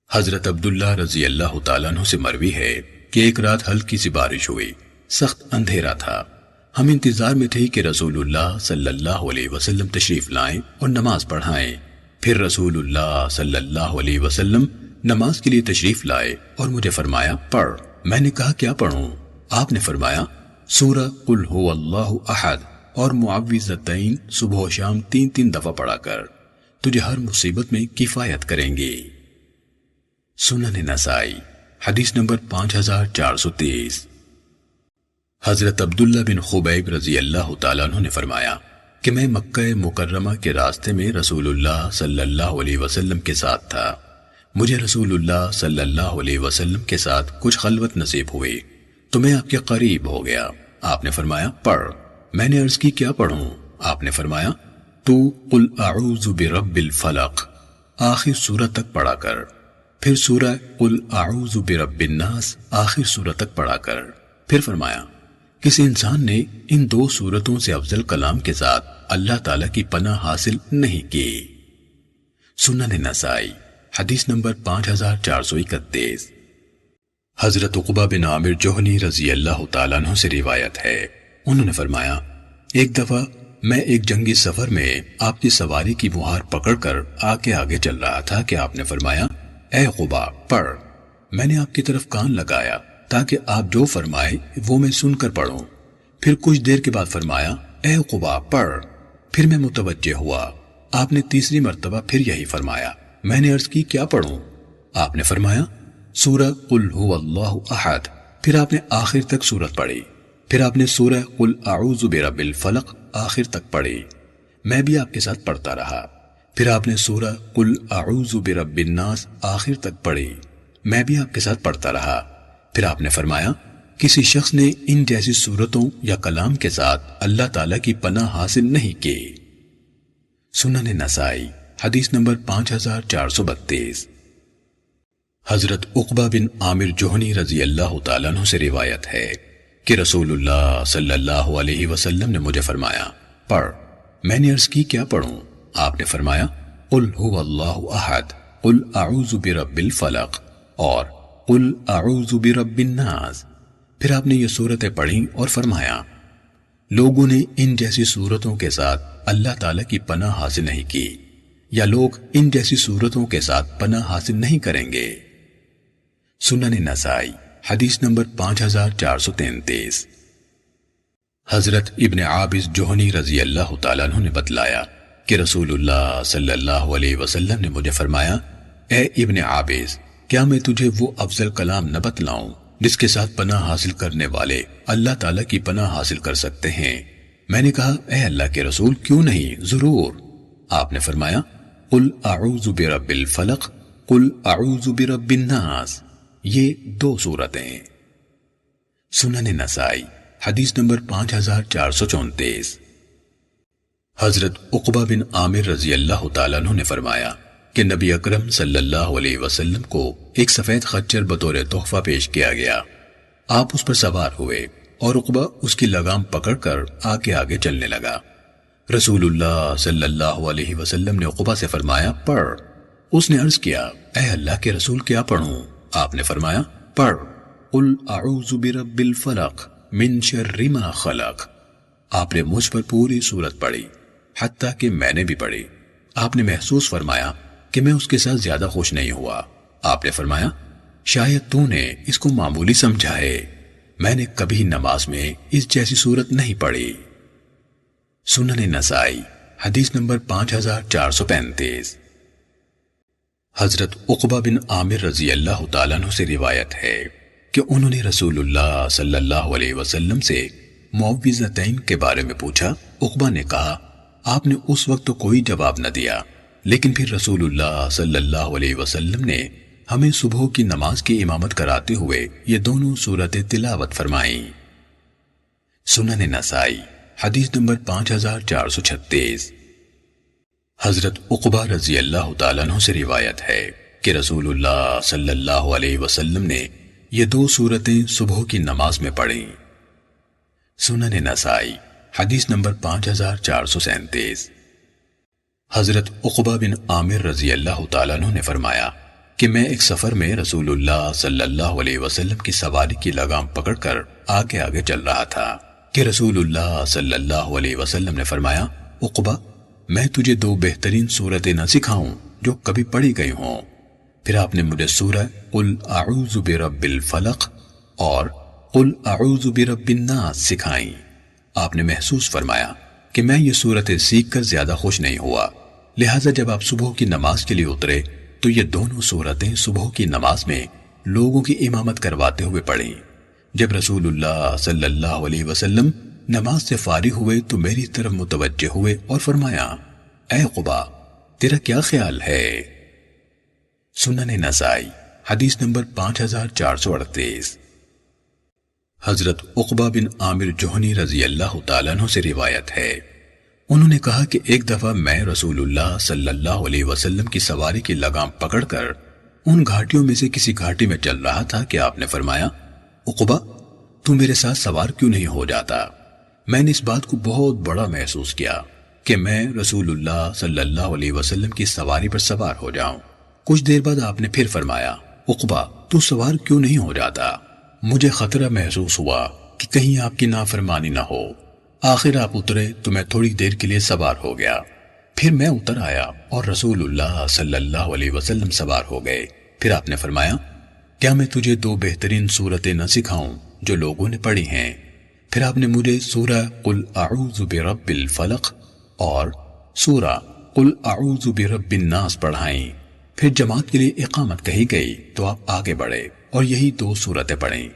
حضرت عبداللہ رضی اللہ تعالیٰ عنہ سے مروی ہے کہ ایک رات ہلکی سی بارش ہوئی، سخت اندھیرا تھا۔ ہم انتظار میں تھے کہ رسول اللہ صلی اللہ علیہ وسلم تشریف لائیں اور نماز پڑھائیں۔ پھر رسول اللہ صلی اللہ علیہ وسلم نماز کے لیے تشریف لائے اور مجھے فرمایا پڑھ۔ میں نے کہا کیا پڑھوں؟ آپ نے فرمایا سورہ قل هو اللہ احد اور معوذتین صبح و شام 3 دفعہ پڑھا کر، تجھے ہر مصیبت میں کفایت کریں گی۔ سنن نسائی حدیث نمبر 5423۔ حضرت عبداللہ بن خبیب رضی اللہ تعالیٰ عنہ نے فرمایا کہ میں مکہ مکرمہ کے راستے میں رسول اللہ صلی اللہ علیہ وسلم کے ساتھ تھا۔ مجھے رسول اللہ صلی اللہ علیہ وسلم کے ساتھ کچھ خلوت نصیب ہوئی تو میں آپ کے قریب ہو گیا۔ آپ نے فرمایا پڑھ۔ میں نے عرض کی کیا پڑھوں؟ آپ نے فرمایا تو قل اعوذ برب الفلق آخر سورہ تک پڑھا کر، پھر سورہ قل اعوذ برب الناس آخر سورہ تک پڑھا کر، پھر فرمایا کسی انسان نے ان 2 سورتوں سے افضل کلام کے ساتھ اللہ تعالیٰ کی پناہ حاصل نہیں کی۔ سنن نسائی حدیث نمبر 5431۔ حضرت عقبہ بن عامر جوہنی رضی اللہ تعالیٰ عنہ سے روایت ہے، انہوں نے فرمایا ایک دفعہ میں ایک جنگی سفر میں آپ کی سواری کی مہار پکڑ کر آگے چل رہا تھا کہ آپ نے فرمایا اے عقبہ پڑھ۔ میں نے آپ کی طرف کان لگایا تاکہ آپ جو فرمائے وہ میں سن کر پڑھوں۔ پھر کچھ دیر کے بعد فرمایا اے عقبہ پڑھ۔ پھر میں متوجہ ہوا، آپ نے تیسری مرتبہ پھر یہی فرمایا۔ میں نے عرض کی کیا پڑھوں؟ آپ نے فرمایا سورہ قل هو اللہ احد، پھر آپ نے آخر تک سورت پڑھی، پھر آپ نے سورہ قل اعوذ برب الفلق آخر تک پڑھی۔ میں بھی آپ کے ساتھ پڑھتا رہا، پھر آپ نے سورہ قل اعوذ برب الناس آخر تک پڑھی۔ میں بھی آپ کے ساتھ پڑھتا رہا، پھر آپ نے فرمایا کسی شخص نے ان جیسی صورتوں یا کلام کے ساتھ اللہ تعالیٰ کی پناہ حاصل نہیں کی۔ سنن نسائی حدیث نمبر 5432۔ حضرت عقبہ بن عامر جوہنی رضی اللہ تعالیٰ عنہ سے روایت ہے کہ رسول اللہ صلی اللہ علیہ وسلم نے مجھے فرمایا پڑھ۔ میں نے عرض کی کیا پڑھوں؟ آپ نے فرمایا قل هو اللہ احد، قل اعوذ برب الفلق اور قل اعوذ برب الناس۔ پھر آپ نے یہ صورتیں پڑھیں اور فرمایا لوگوں نے ان جیسی صورتوں کے ساتھ اللہ تعالیٰ کی پناہ حاصل نہیں کی، یا لوگ ان جیسی صورتوں کے ساتھ پناہ حاصل نہیں کریں گے۔ سنن نسائی حدیث نمبر 5433۔ حضرت ابن عابس جوہنی رضی اللہ تعالیٰ عنہ نے بتلایا کہ رسول اللہ صلی اللہ علیہ وسلم نے مجھے فرمایا اے ابن عابس، کیا میں تجھے وہ افضل کلام نہ بتلاؤں جس کے ساتھ پناہ حاصل کرنے والے اللہ تعالیٰ کی پناہ حاصل کر سکتے ہیں؟ میں نے کہا اے اللہ کے رسول کیوں نہیں، ضرور۔ آپ نے فرمایا قل اعوذ برب الفلق، قل اعوذ برب الناس، یہ 2 سورتیں۔ سنن نسائی حدیث نمبر 5434۔ حضرت عقبہ بن عامر رضی اللہ تعالیٰ عنہ نے فرمایا کہ نبی اکرم صلی اللہ علیہ وسلم کو ایک سفید خچر بطور تحفہ پیش کیا گیا۔ آپ اس پر سوار ہوئے اور عقبہ اس کی لگام پکڑ کر آگے چلنے لگا۔ رسول اللہ صلی اللہ علیہ وسلم نے عقبہ سے فرمایا پڑھ۔ اس نے عرض کیا اے اللہ کے رسول کیا پڑھوں؟ آپ نے فرمایا پڑھ قل اعوذ برب الفلق من شر ما خلق۔ آپ نے مجھ پر پوری سورت پڑھی، حتیٰ کہ میں نے بھی پڑھی۔ آپ نے محسوس فرمایا کہ میں اس کے ساتھ زیادہ خوش نہیں ہوا۔ آپ نے فرمایا شاید تو نے اس کو معمولی سمجھا ہے، میں نے کبھی نماز میں اس جیسی سورت نہیں پڑھی۔ سنن نسائی حدیث نمبر 5435۔ حضرت عقبہ بن عامر رضی اللہ تعالیٰ عنہ سے روایت ہے کہ انہوں نے رسول اللہ صلی اللہ علیہ وسلم سے معوذتین کے بارے میں پوچھا۔ عقبہ نے کہا آپ نے اس وقت تو کوئی جواب نہ دیا، لیکن پھر رسول اللہ صلی اللہ علیہ وسلم نے ہمیں صبح کی نماز کی امامت کراتے ہوئے یہ دونوں سورتیں تلاوت فرمائیں۔ سنن نسائی حدیث نمبر 5436۔ حضرت عقبہ رضی اللہ تعالیٰ عنہ سے روایت ہے کہ رسول اللہ صلی اللہ علیہ وسلم نے یہ 2 سورتیں صبح کی نماز میں پڑھیں۔ سنن نسائی حدیث نمبر 5437۔ حضرت عقبہ بن عامر رضی اللہ تعالیٰ عنہ نے فرمایا کہ میں ایک سفر میں رسول اللہ صلی اللہ علیہ وسلم کی سواری کی لگام پکڑ کر آگے آگے چل رہا تھا کہ رسول اللہ صلی اللہ علیہ وسلم نے فرمایا، عقبہ، میں تجھے 2 بہترین سورتیں نہ سکھاؤں جو کبھی پڑھی گئی ہوں؟ پھر آپ نے مجھے سورہ قل اعوذ برب الفلق اور قل اعوذ برب الناس سکھائیں۔ آپ نے محسوس فرمایا کہ میں یہ سورتیں سیکھ کر زیادہ خوش نہیں ہوا، لہٰذا جب آپ صبح کی نماز کے لیے اترے تو یہ دونوں سورتیں صبح کی نماز میں لوگوں کی امامت کرواتے ہوئے پڑھیں۔ جب رسول اللہ صلی اللہ علیہ وسلم نماز سے فارغ ہوئے تو میری طرف متوجہ ہوئے اور فرمایا، اے عقبہ، تیرا کیا خیال ہے؟ سنن نسائی حدیث نمبر 5438۔ حضرت عقبہ بن عامر جوہنی رضی اللہ تعالیٰ عنہ سے روایت ہے، انہوں نے کہا کہ ایک دفعہ میں رسول اللہ صلی اللہ علیہ وسلم کی سواری کی لگام پکڑ کر ان گھاٹیوں میں سے کسی گھاٹی میں چل رہا تھا کہ آپ نے فرمایا، عقبہ، تو میرے ساتھ سوار کیوں نہیں ہو جاتا؟ میں نے اس بات کو بہت بڑا محسوس کیا کہ میں رسول اللہ صلی اللہ علیہ وسلم کی سواری پر سوار ہو جاؤں۔ کچھ دیر بعد آپ نے پھر فرمایا، عقبہ، تو سوار کیوں نہیں ہو جاتا؟ مجھے خطرہ محسوس ہوا کہ کہیں آپ کی نافرمانی نہ ہو۔ آخر آپ اترے تو میں تھوڑی دیر کے لیے سوار ہو گیا، پھر میں اتر آیا اور رسول اللہ صلی اللہ علیہ وسلم سوار ہو گئے۔ پھر آپ نے فرمایا، کیا میں تجھے 2 بہترین سورتیں نہ سکھاؤں جو لوگوں نے پڑھی ہیں؟ پھر آپ نے مجھے سورہ قل اعوذ برب الفلق اور سورہ قل اعوذ برب الناس پڑھائیں۔ پھر جماعت کے لیے اقامت کہی گئی تو آپ آگے بڑھے اور یہی 2 سورتیں پڑھیں۔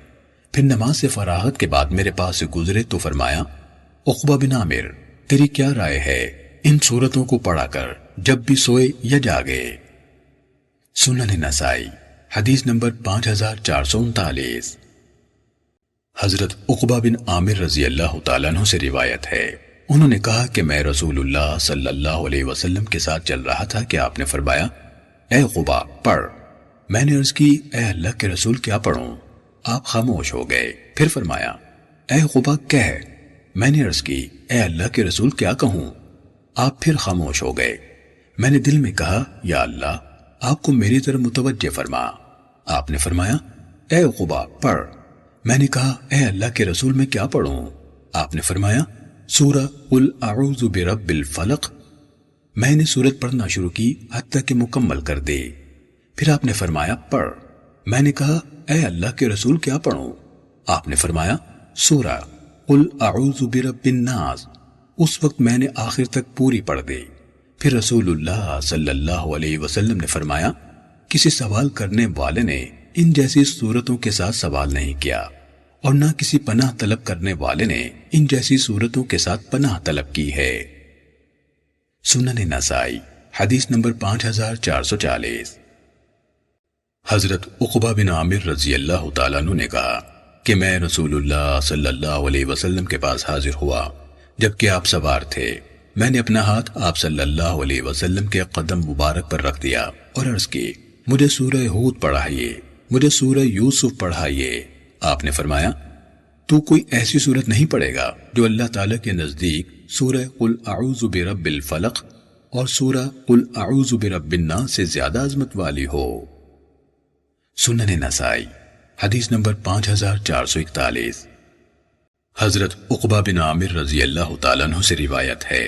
پھر نماز سے فراغت کے بعد میرے پاس سے گزرے تو فرمایا، عقبہ بن عامر، تیری کیا رائے ہے ان سورتوں کو پڑھا کر جب بھی سوئے یا جاگے؟ سنن نسائی حدیث نمبر 5439۔ حضرت عقبہ بن عامر رضی اللہ تعالیٰ عنہ سے روایت ہے، انہوں نے کہا کہ میں رسول اللہ صلی اللہ علیہ وسلم کے ساتھ چل رہا تھا کہ آپ نے فرمایا، اے عقبہ، پڑھ۔ میں نے عرض کی، اے اللہ کے رسول، کیا پڑھوں؟ آپ خاموش ہو گئے۔ پھر فرمایا، اے عقبہ، کہہ۔ میں نے عرض کی، اے اللہ کے رسول، کیا کہوں؟ آپ پھر خاموش ہو گئے۔ میں نے دل میں کہا، یا اللہ، آپ کو میری طرف متوجہ فرما۔ آپ نے فرمایا، اے عقبہ، پڑھ۔ میں نے کہا، اے اللہ کے رسول، میں کیا پڑھوں؟ آپ نے فرمایا، سورہ قل اعوذ برب الفلق۔ میں نے سورت پڑھنا شروع کی حتیٰ کہ مکمل کر دی۔ پھر آپ نے فرمایا، پڑھ۔ میں نے کہا، اے اللہ کے رسول، کیا پڑھوں؟ آپ نے فرمایا، سورہ قل اعوذ برب الناس۔ اس وقت میں نے آخر تک پوری پڑھ دی۔ پھر رسول اللہ صلی اللہ علیہ وسلم نے فرمایا، کسی سوال کرنے والے نے ان جیسی صورتوں کے ساتھ سوال نہیں کیا، اور نہ کسی پناہ طلب کرنے والے نے ان جیسی صورتوں کے ساتھ پناہ طلب کی ہے۔ سنن نسائی حدیث نمبر 5440۔ حضرت عقبہ بن عامر رضی اللہ تعالیٰ عنہ نے کہا کہ میں رسول اللہ صلی اللہ علیہ وسلم کے پاس حاضر ہوا جبکہ آپ سوار تھے۔ میں نے اپنا ہاتھ آپ صلی اللہ علیہ وسلم کے قدم مبارک پر رکھ دیا اور عرض کی، مجھے سورہ ہود پڑھائیے، مجھے سورہ یوسف پڑھائیے۔ آپ نے فرمایا، تو کوئی ایسی سورت نہیں پڑھے گا جو اللہ تعالیٰ کے نزدیک سورہ قل اعوذ برب الفلق اور سورہ قل اعوذ برب الناس سے زیادہ عظمت والی ہو۔ سنن نسائی حدیث نمبر 5441۔ حضرت عقبہ بن عامر رضی اللہ تعالیٰ عنہ سے روایت ہے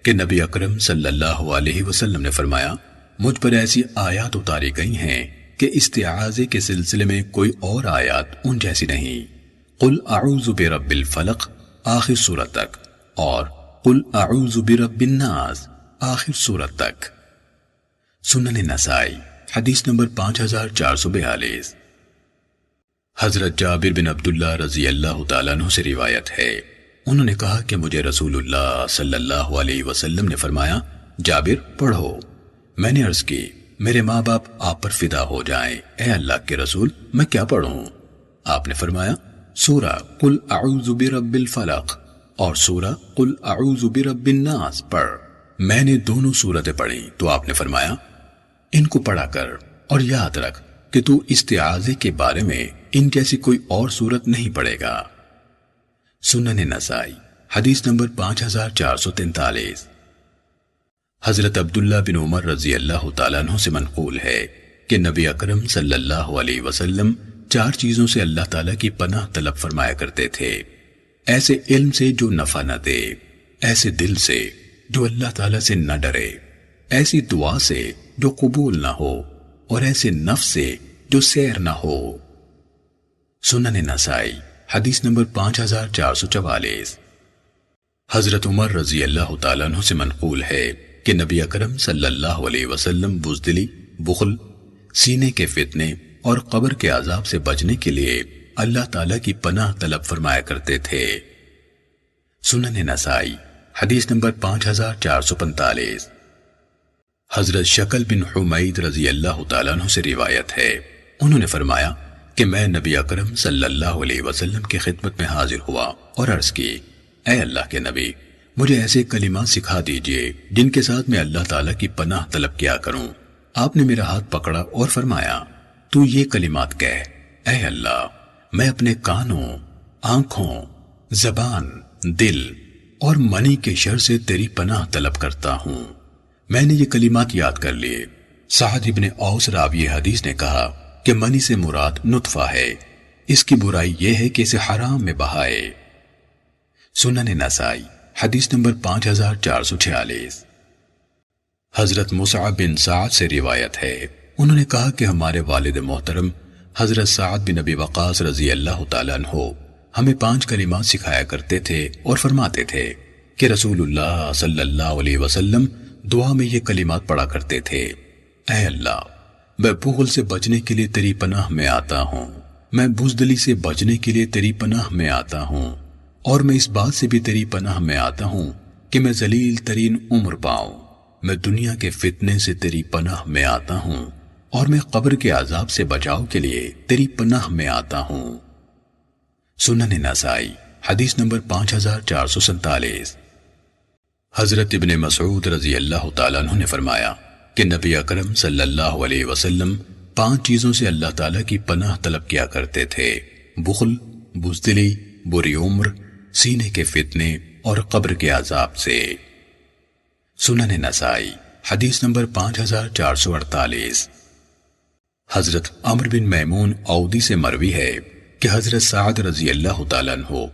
کہ نبی اکرم صلی اللہ علیہ وسلم نے فرمایا، مجھ پر ایسی آیات اتاری گئی ہیں کہ استعاذے کے سلسلے میں کوئی اور آیات ان جیسی نہیں۔ قل اعوذ برب الفلق آخر سورت تک اور قل اعوذ برب الناس آخر سورت تک۔ سنن نسائی حدیث نمبر 5442۔ حضرت جابر بن عبداللہ رضی اللہ تعالیٰ عنہ سے روایت ہے، انہوں نے کہا کہ مجھے رسول اللہ صلی اللہ علیہ وسلم نے فرمایا، جابر، پڑھو۔ میں نے عرض کی، میرے ماں باپ آپ پر فدا ہو جائیں، اے اللہ کے رسول، میں کیا پڑھوں؟ آپ نے فرمایا، سورہ قل اعوذ برب الفلق اور سورہ قل اعوذ برب الناس پڑھ۔ میں نے دونوں سورتیں پڑھی تو آپ نے فرمایا، ان کو پڑھا کر اور یاد رکھ کہ تو استعاذے کے بارے میں ان جیسی کوئی اور سورت نہیں پڑھے گا۔ سنن نسائی حدیث نمبر 5443۔ حضرت عبداللہ بن عمر رضی اللہ تعالیٰ عنہ سے منقول ہے کہ نبی اکرم صلی اللہ علیہ وسلم 4 چیزوں سے اللہ تعالیٰ کی پناہ طلب فرمایا کرتے تھے۔ ایسے علم سے جو نفع نہ دے، ایسے دل سے جو اللہ تعالیٰ سے نہ ڈرے، ایسی دعا سے جو قبول نہ ہو، اور ایسے نفس سے جو سیر نہ ہو۔ سنن نسائی حدیث نمبر 5444۔ حضرت عمر رضی اللہ تعالیٰ عنہ سے منقول ہے کہ نبی اکرم صلی اللہ علیہ وسلم بزدلی، بخل، سینے کے فتنے اور قبر کے عذاب سے بچنے کے لیے اللہ تعالیٰ کی پناہ طلب فرمایا کرتے تھے۔ سنن نسائی حدیث نمبر 5445۔ حضرت شکل بن حمید رضی اللہ تعالیٰ عنہ سے روایت ہے، انہوں نے فرمایا کہ میں نبی اکرم صلی اللہ علیہ وسلم کی خدمت میں حاضر ہوا اور عرض کی، اے اللہ کے نبی، مجھے ایسے کلمات سکھا دیجئے جن کے ساتھ میں اللہ تعالیٰ کی پناہ طلب کیا کروں۔ آپ نے میرا ہاتھ پکڑا اور فرمایا، تو یہ کلمات کہہ، اے اللہ، میں اپنے کانوں، آنکھوں، زبان، دل اور منی کے شر سے تیری پناہ طلب کرتا ہوں۔ میں نے یہ کلمات یاد کر لیے۔ سعد ابن اوس راوی حدیث نے کہا کہ منی سے مراد نطفہ ہے، اس کی برائی یہ ہے کہ اسے حرام میں بہائے۔ سنن نسائی حدیث نمبر 5446۔ حضرت مصعب بن سعد سے روایت ہے، انہوں نے کہا کہ ہمارے والد محترم حضرت سعد بن ابی وقاص رضی اللہ تعالیٰ عنہ ہمیں 5 کلمات سکھایا کرتے تھے اور فرماتے تھے کہ رسول اللہ صلی اللہ علیہ وسلم دعا میں یہ کلمات پڑھا کرتے تھے، اے اللہ، میں بخل سے بچنے کے لیے تیری پناہ میں آتا ہوں، میں بزدلی سے بچنے کے لیے تیری پناہ میں آتا ہوں، اور میں اس بات سے بھی تیری پناہ میں آتا ہوں کہ میں ذلیل ترین عمر پاؤں، میں دنیا کے فتنے سے تیری پناہ میں آتا ہوں، اور میں قبر کے عذاب سے بچاؤ کے لیے تیری پناہ میں آتا ہوں۔ سنن نسائی حدیث نمبر 5447۔ حضرت ابن مسعود رضی اللہ تعالیٰ عنہ نے فرمایا کہ نبی اکرم صلی اللہ علیہ وسلم 5 چیزوں سے اللہ تعالیٰ کی پناہ طلب کیا کرتے تھے: بخل، بزدلی، بری عمر، سینے کے فتنے اور قبر کے عذاب سے۔ سنن نسائی حدیث نمبر 5448۔ حضرت عمرو بن میمون عودی سے مروی ہے کہ حضرت سعد رضی اللہ تعالیٰ عنہ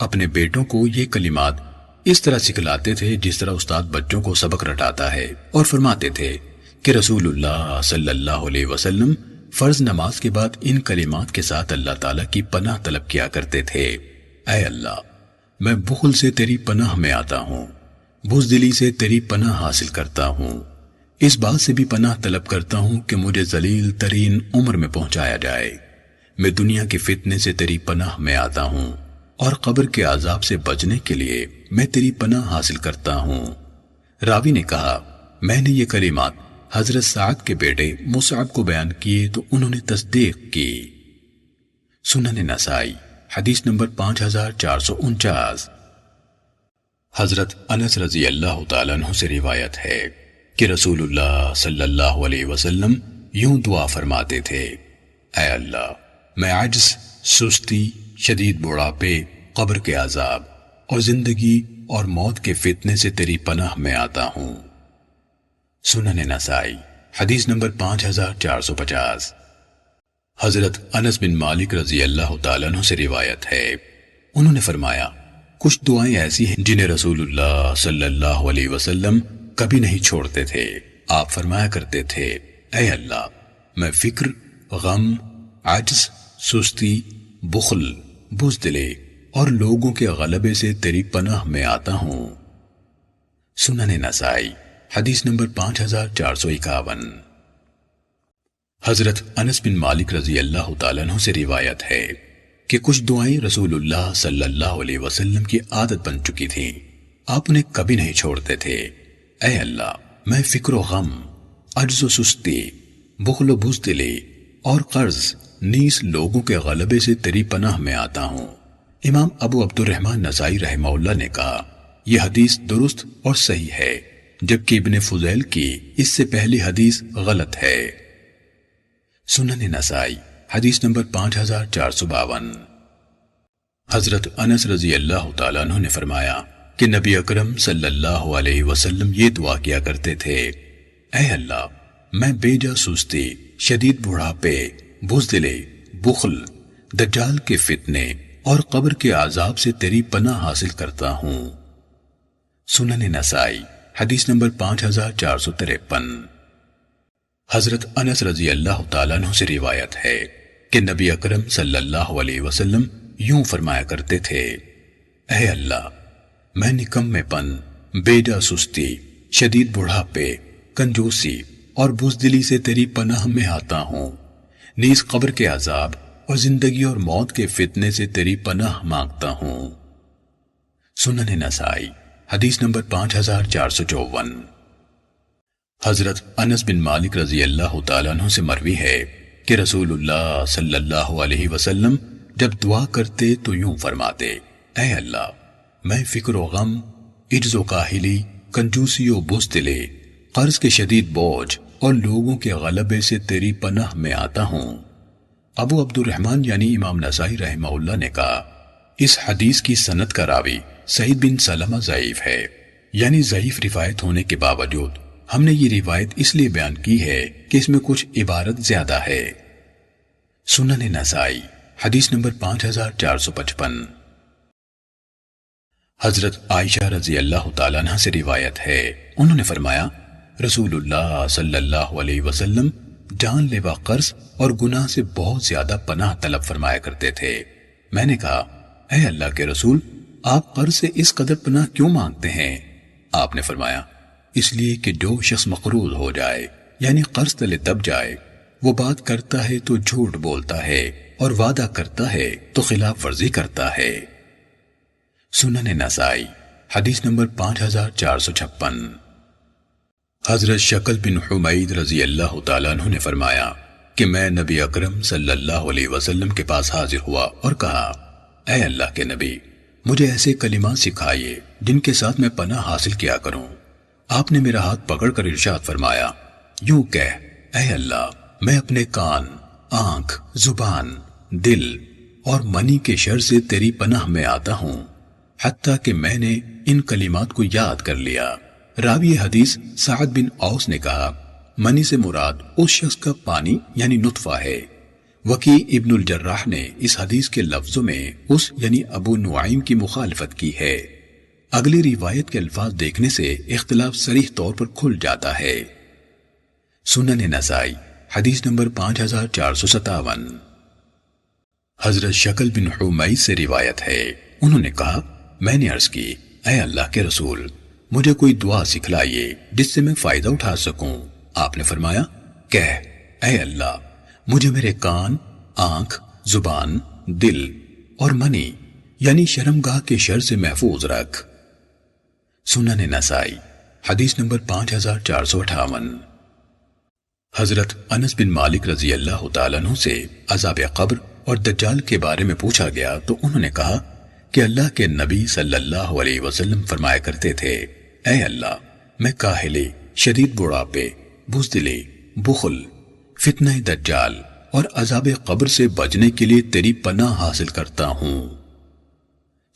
اپنے بیٹوں کو یہ کلمات اس طرح سکھلاتے تھے جس طرح استاد بچوں کو سبق رٹاتا ہے، اور فرماتے تھے کہ رسول اللہ صلی اللہ علیہ وسلم فرض نماز کے بعد ان کلمات کے ساتھ اللہ تعالیٰ کی پناہ طلب کیا کرتے تھے: اے اللہ، میں بخل سے تیری پناہ میں آتا ہوں، بزدلی سے تیری پناہ حاصل کرتا ہوں، اس بات سے بھی پناہ طلب کرتا ہوں کہ مجھے ذلیل ترین عمر میں پہنچایا جائے، میں دنیا کے فتنے سے تیری پناہ میں آتا ہوں، اور قبر کے عذاب سے بچنے کے لیے میں تیری پناہ حاصل کرتا ہوں۔ راوی نے کہا، میں نے یہ کلمات حضرت سعد کے بیٹے مصعب کو بیان کیے تو انہوں نے تصدیق کی۔ سنن نسائی حدیث نمبر 5449۔ حضرت انس رضی اللہ تعالیٰ عنہ سے روایت ہے کہ رسول اللہ صلی اللہ علیہ وسلم یوں دعا فرماتے تھے: اے اللہ، میں عجز، سستی، شدید بڑھاپے، قبر کے عذاب اور زندگی اور موت کے فتنے سے تیری پناہ میں آتا ہوں۔ سنن نسائی حدیث نمبر 5450۔ حضرت انس بن مالک رضی اللہ تعالیٰ عنہ سے روایت ہے، انہوں نے فرمایا، کچھ دعائیں ایسی ہیں جنہیں رسول اللہ صلی اللہ علیہ وسلم کبھی نہیں چھوڑتے تھے۔ آپ فرمایا کرتے تھے: اے اللہ، میں فکر، غم، عجز، سستی، بخل، بزدلی اور لوگوں کے غلبے سے تیری پناہ میں آتا ہوں۔ سنن نسائی حدیث نمبر 5451۔ حضرت انس بن مالک رضی اللہ تعالیٰ عنہ سے روایت ہے کہ کچھ دعائیں رسول اللہ صلی اللہ علیہ وسلم کی عادت بن چکی تھیں، آپ انہیں کبھی نہیں چھوڑتے تھے۔ اے اللہ، میں فکر و غم، عجز و سستی، بخل و بزدلی اور قرض نیز لوگوں کے غلبے سے تیری پناہ میں آتا ہوں۔ امام ابو عبد الرحمن نسائی رحمہ اللہ نے کہا، یہ حدیث درست اور صحیح ہے، جبکہ ابن فضیل کی اس سے پہلی حدیث غلط ہے۔ سنن نسائی حدیث نمبر 5452۔ حضرت انس رضی اللہ تعالیٰ عنہ نے فرمایا کہ نبی اکرم صلی اللہ علیہ وسلم یہ دعا کیا کرتے تھے: اے اللہ، میں بے جا سستی، شدید بڑھاپے، بزدلی، بخل، دجال کے فتنے اور قبر کے عذاب سے تیری پناہ حاصل کرتا ہوں۔ سنن نسائی حدیث نمبر 5453۔ حضرت انس رضی اللہ تعالیٰ عنہ سے روایت ہے کہ نبی اکرم صلی اللہ علیہ وسلم یوں فرمایا کرتے تھے: اے اللہ، میں نکمے پن، بے جا سستی، شدید بڑھاپے، کنجوسی اور بزدلی سے تیری پناہ میں آتا ہوں، نیز قبر کے عذاب اور زندگی اور موت کے فتنے سے تیری پناہ مانگتا ہوں۔ سنن نسائی حدیث نمبر 5454۔ حضرت انس بن مالک رضی اللہ تعالیٰ عنہ سے مروی ہے کہ رسول اللہ صلی اللہ علیہ وسلم جب دعا کرتے تو یوں فرماتے: اے اللہ، میں فکر و غم، عجز و کاہلی، کنجوسی و بزدلی، قرض کے شدید بوجھ اور لوگوں کے غلبے سے تیری پناہ میں آتا ہوں۔ ابو عبد الرحمن یعنی امام نسائی رحمہ اللہ نے کہا، اس حدیث کی سند کا راوی سعید بن سلمہ ضعیف ہے، یعنی ضعیف روایت ہونے کے باوجود ہم نے یہ روایت اس لیے بیان کی ہے کہ اس میں کچھ عبارت زیادہ ہے۔ سنن نسائی حدیث نمبر 5455۔ حضرت عائشہ رضی اللہ تعالیٰ عنہ سے روایت ہے، انہوں نے فرمایا: رسول اللہ صلی اللہ علیہ وسلم جان لیوا قرض اور گناہ سے بہت زیادہ پناہ طلب فرمایا کرتے تھے۔ میں نے کہا: اے اللہ کے رسول، آپ قرض سے اس قدر پناہ کیوں مانگتے ہیں؟ آپ نے فرمایا: اس لیے کہ جو شخص مقروض ہو جائے یعنی قرض تلے دب جائے، وہ بات کرتا ہے تو جھوٹ بولتا ہے اور وعدہ کرتا ہے تو خلاف ورزی کرتا ہے۔ سنن نسائی حدیث نمبر 5456۔ حضرت شکل بن حمید رضی اللہ تعالیٰ عنہ نے فرمایا کہ میں نبی اکرم صلی اللہ علیہ وسلم کے پاس حاضر ہوا اور کہا: اے اللہ کے نبی، مجھے ایسے کلمات سکھائیے جن کے ساتھ میں پناہ حاصل کیا کروں۔ آپ نے میرا ہاتھ پکڑ کر ارشاد فرمایا: یوں کہہ، اے اللہ، میں اپنے کان، آنکھ، زبان، دل اور منی کے شر سے تیری پناہ میں آتا ہوں، حتیٰ کہ میں نے ان کلمات کو یاد کر لیا۔ راوی حدیث سعد بن اوس نے کہا: منی سے مراد اس شخص کا پانی یعنی نطفہ ہے۔ وکیع ابن الجراح نے اس حدیث کے لفظوں میں اس یعنی ابو نعیم کی مخالفت کی ہے۔ اگلی روایت کے الفاظ دیکھنے سے اختلاف صریح طور پر کھل جاتا ہے۔ سنن نسائی حدیث نمبر 5457۔ حضرت شکل بن حمید سے روایت ہے، انہوں نے کہا: میں نے عرض کی: اے اللہ کے رسول، مجھے کوئی دعا سکھلائیے جس سے میں فائدہ اٹھا سکوں۔ آپ نے فرمایا: کہہ، اے اللہ، مجھے میرے کان، آنکھ، زبان، دل اور منی یعنی شرمگاہ کے شر سے محفوظ رکھ۔ سنن نسائی حدیث نمبر 5458۔ حضرت انس بن مالک رضی اللہ تعالیٰ عنہ سے عذاب قبر اور دجال کے بارے میں پوچھا گیا تو انہوں نے کہا کہ اللہ کے نبی صلی اللہ علیہ وسلم فرمایا کرتے تھے: اے اللہ، میں کاہلی، شدید بڑھاپے، بزدلی، بخل، فتنہ دجال اور عذاب قبر سے بچنے کے لیے تیری پناہ حاصل کرتا ہوں۔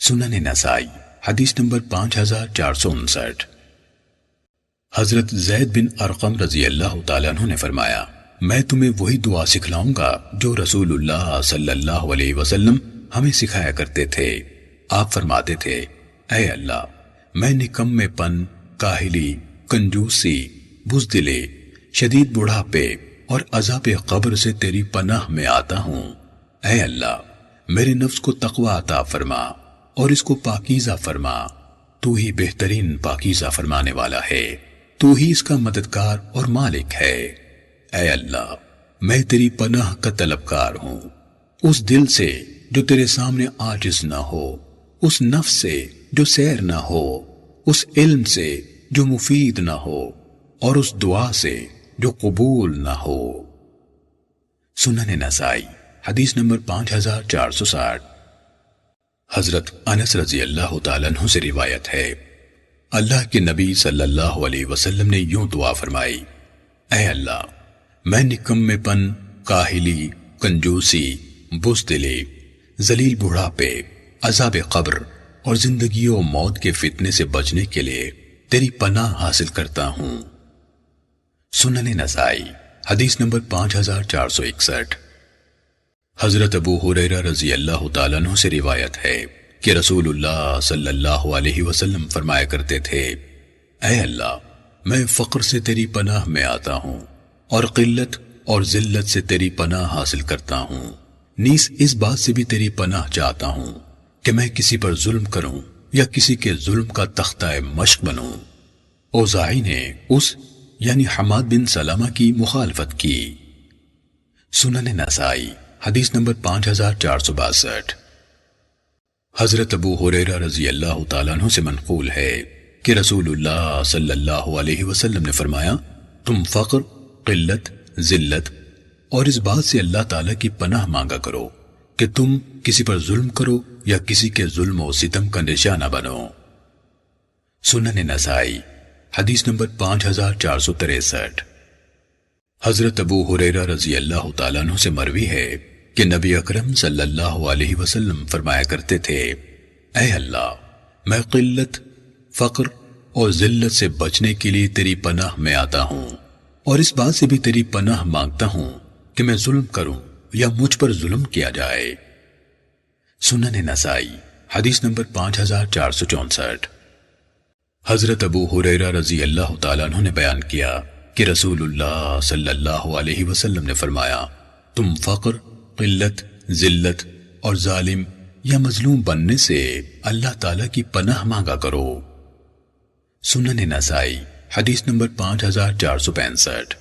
سنن نسائی حدیث نمبر 5459۔ حضرت زید بن ارقم رضی اللہ تعالیٰ عنہ نے فرمایا: میں تمہیں وہی دعا سکھلاؤں گا جو رسول اللہ صلی اللہ علیہ وسلم ہمیں سکھایا کرتے تھے۔ آپ فرماتے تھے: اے اللہ، میں نکمے پن، کاہلی، کنجوسی، بزدلی، شدید بڑھاپے اور عذاب قبر سے تیری پناہ میں آتا ہوں۔ اے اللہ، میرے نفس کو تقوی عطا فرما اور اس کو پاکیزہ فرما۔ تو ہی بہترین پاکیزہ فرمانے والا ہے، تو ہی اس کا مددگار اور مالک ہے۔ اے اللہ، میں تیری پناہ کا طلبگار ہوں، اس دل سے جو تیرے سامنے عاجز نہ ہو، اس نفس سے جو سیر نہ ہو، اس علم سے جو مفید نہ ہو، اور اس دعا سے جو قبول نہ ہو۔ سنن نسائی حدیث نمبر 5460۔ حضرت انس رضی اللہ تعالیٰ عنہ سے روایت ہے، اللہ کے نبی صلی اللہ علیہ وسلم نے یوں دعا فرمائی: اے اللہ، میں نکمے پن، کاہلی، کنجوسی، بزدلی، ذلیل بڑھاپے، عذاب قبر اور زندگی و موت کے فتنے سے بچنے کے لیے تیری پناہ حاصل کرتا ہوں۔ سنن نسائی حدیث نمبر 5461۔ حضرت ابو ہریرہ رضی اللہ تعالیٰ عنہ سے روایت ہے کہ رسول اللہ صلی اللہ علیہ وسلم فرمایا کرتے تھے، اے اللہ، میں فقر سے تیری پناہ میں آتا ہوں اور قلت اور ذلت سے تیری پناہ حاصل کرتا ہوں، نیز اس بات سے بھی تیری پناہ چاہتا ہوں کہ میں کسی پر ظلم کروں یا کسی کے ظلم کا تختہ مشق بنوں۔ اوزاعی نے اس یعنی حماد بن سلمہ کی مخالفت کی۔ سنن نسائی حدیث نمبر 5462۔ حضرت ابو ہریرہ رضی اللہ تعالیٰ عنہ سے منقول ہے کہ رسول اللہ صلی اللہ علیہ وسلم نے فرمایا، تم فقر، قلت، ذلت اور اس بات سے اللہ تعالیٰ کی پناہ مانگا کرو کہ تم کسی پر ظلم کرو یا کسی کے ظلم و ستم کا نشانہ بنو۔ سنن نسائی حدیث نمبر 5463۔ حضرت ابو ہریرہ رضی اللہ تعالیٰ عنہ سے مروی ہے کہ نبی اکرم صلی اللہ علیہ وسلم فرمایا کرتے تھے، اے اللہ، میں قلت، فقر اور ذلت سے بچنے کے لیے تیری پناہ میں آتا ہوں اور اس بات سے بھی تیری پناہ مانگتا ہوں کہ میں ظلم کروں یا مجھ پر ظلم کیا جائے۔ سنن نسائی حدیث نمبر 5464۔ حضرت ابو ہریرہ رضی اللہ تعالیٰ عنہ نے بیان کیا کہ رسول اللہ صلی اللہ علیہ وسلم نے فرمایا، تم فقر، قلت، ذلت اور ظالم یا مظلوم بننے سے اللہ تعالیٰ کی پناہ مانگا کرو۔ سنن نسائی حدیث نمبر 5465۔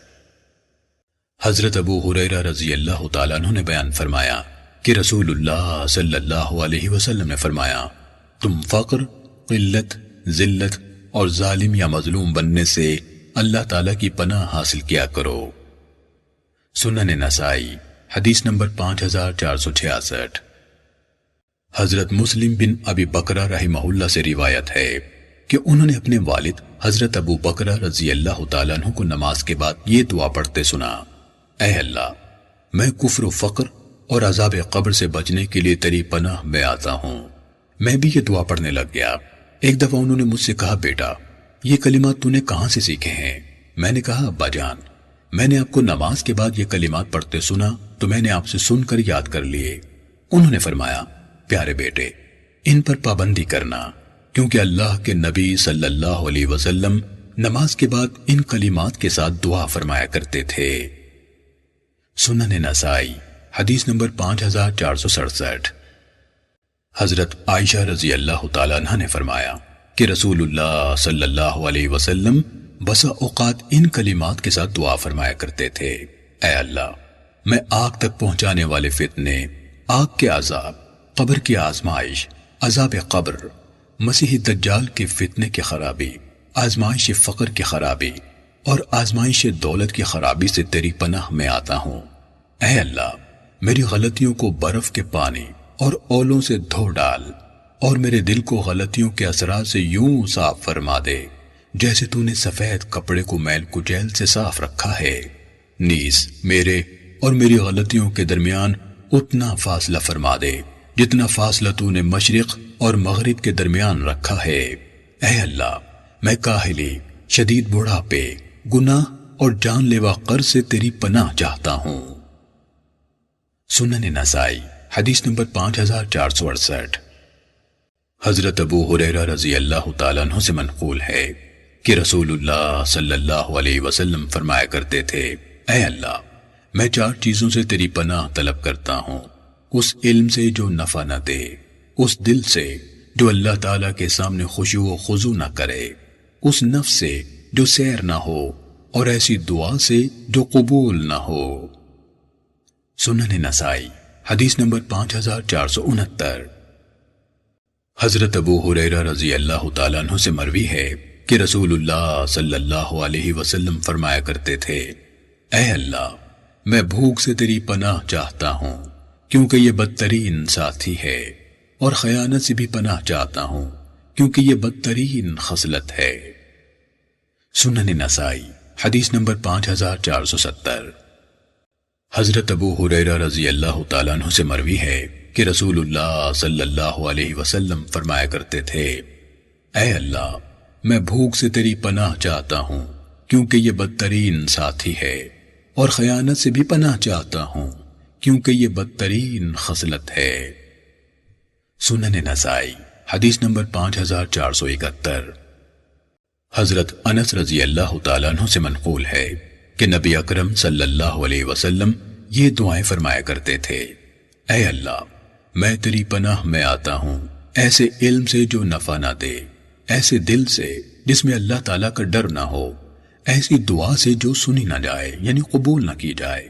حضرت ابو ہریرہ رضی اللہ تعالیٰ عنہ نے بیان فرمایا کہ رسول اللہ صلی اللہ علیہ وسلم نے فرمایا، تم فقر، قلت، ذلت اور ظالم یا مظلوم بننے سے اللہ تعالیٰ کی پناہ حاصل کیا کرو۔ سنن نسائی حدیث نمبر 5466۔ حضرت مسلم بن ابی بکرہ رحمہ اللہ سے روایت ہے کہ انہوں نے اپنے والد حضرت ابو بکرہ رضی اللہ تعالیٰ عنہ کو نماز کے بعد یہ دعا پڑھتے سنا، اے اللہ، میں کفر و فقر اور عذاب قبر سے بچنے کے لیے تیری پناہ میں آتا ہوں۔ میں بھی یہ دعا پڑھنے لگ گیا۔ ایک دفعہ انہوں نے مجھ سے کہا، بیٹا، یہ کلمات تو نے کہاں سے سیکھے ہیں؟ میں نے کہا، ابا جان، میں نے آپ کو نماز کے بعد یہ کلمات پڑھتے سنا تو میں نے آپ سے سن کر یاد کر لیے۔ انہوں نے فرمایا، پیارے بیٹے، ان پر پابندی کرنا، کیونکہ اللہ کے نبی صلی اللہ علیہ وسلم نماز کے بعد ان کلمات کے ساتھ دعا فرمایا کرتے تھے۔ سنن نسائی حدیث نمبر 5467۔ حضرت عائشہ رضی اللہ تعالیٰ عنہ نے فرمایا کہ رسول اللہ صلی اللہ علیہ وسلم بسا اوقات ان کلمات کے ساتھ دعا فرمایا کرتے تھے، اے اللہ، میں آگ تک پہنچانے والے فتنے، آگ کے عذاب، قبر کی آزمائش، عذاب قبر، مسیح دجال کے فتنے کی خرابی، آزمائش فقر کی خرابی اور آزمائش دولت کی خرابی سے تیری پناہ میں آتا ہوں۔ اے اللہ، میری غلطیوں کو برف کے پانی اور اولوں سے دھو ڈال اور میرے دل کو غلطیوں کے اثرات سے یوں صاف فرما دے جیسے تو نے سفید کپڑے کو میل کچیل سے صاف رکھا ہے، نیز میرے اور میری غلطیوں کے درمیان اتنا فاصلہ فرما دے جتنا فاصلہ تو نے مشرق اور مغرب کے درمیان رکھا ہے۔ اے اللہ، میں کاہلی، شدید بڑھاپے، گناہ اور جان لیوا قرض سے تیری پناہ چاہتا ہوں۔ سنن نسائی حدیث نمبر 5468۔ حضرت ابو ہریرہ رضی اللہ تعالیٰ عنہ سے منقول ہے کہ رسول اللہ صلی اللہ علیہ وسلم فرمایا کرتے تھے، اے اللہ، میں 4 چیزوں سے تیری پناہ طلب کرتا ہوں، اس علم سے جو نفع نہ دے، اس دل سے جو اللہ تعالیٰ کے سامنے خشوع و خضوع نہ کرے، اس نفس سے جو سیر نہ ہو، اور ایسی دعا سے جو قبول نہ ہو۔ سنن نسائی حدیث نمبر 5469۔ حضرت ابو ہریرہ رضی اللہ تعالیٰ عنہ سے مروی ہے کہ رسول اللہ صلی اللہ علیہ وسلم فرمایا کرتے تھے، اے اللہ، میں بھوک سے تیری پناہ چاہتا ہوں کیونکہ یہ بدترین ساتھی ہے، اور خیانت سے بھی پناہ چاہتا ہوں کیونکہ یہ بدترین خصلت ہے۔ سنن نسائی حدیث نمبر 5470۔ حضرت ابو ہریرہ رضی اللہ تعالیٰ عنہ سے مروی ہے کہ رسول اللہ صلی اللہ علیہ وسلم فرمایا کرتے تھے، اے اللہ، میں بھوک سے تیری پناہ چاہتا ہوں کیونکہ یہ بدترین ساتھی ہے، اور خیانت سے بھی پناہ چاہتا ہوں کیونکہ یہ بدترین خصلت ہے۔ سنن نسائی حدیث نمبر 5471۔ حضرت انس رضی اللہ تعالیٰ عنہ سے منقول ہے کہ نبی اکرم صلی اللہ علیہ وسلم یہ دعائیں فرمایا کرتے تھے: اے اللہ، میں تیری پناہ میں آتا ہوں ایسے علم سے جو نفع نہ دے، ایسے دل سے جس میں اللہ تعالیٰ کا ڈر نہ ہو، ایسی دعا سے جو سنی نہ جائے یعنی قبول نہ کی جائے،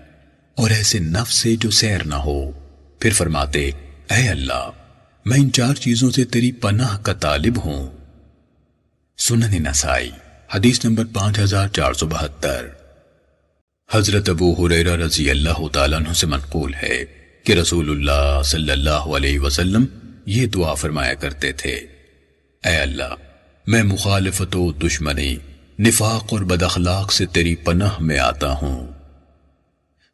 اور ایسے نفس سے جو سیر نہ ہو۔ پھر فرماتے: اے اللہ، میں ان 4 چیزوں سے تیری پناہ کا طالب ہوں۔ سنن نسائی حدیث نمبر 5472۔ حضرت ابو ہریرہ رضی اللہ تعالیٰ عنہ سے منقول ہے کہ رسول اللہ صلی اللہ علیہ وسلم یہ دعا فرمایا کرتے تھے: اے اللہ، میں مخالفت و دشمنی، نفاق اور بد اخلاق سے تیری پناہ میں آتا ہوں۔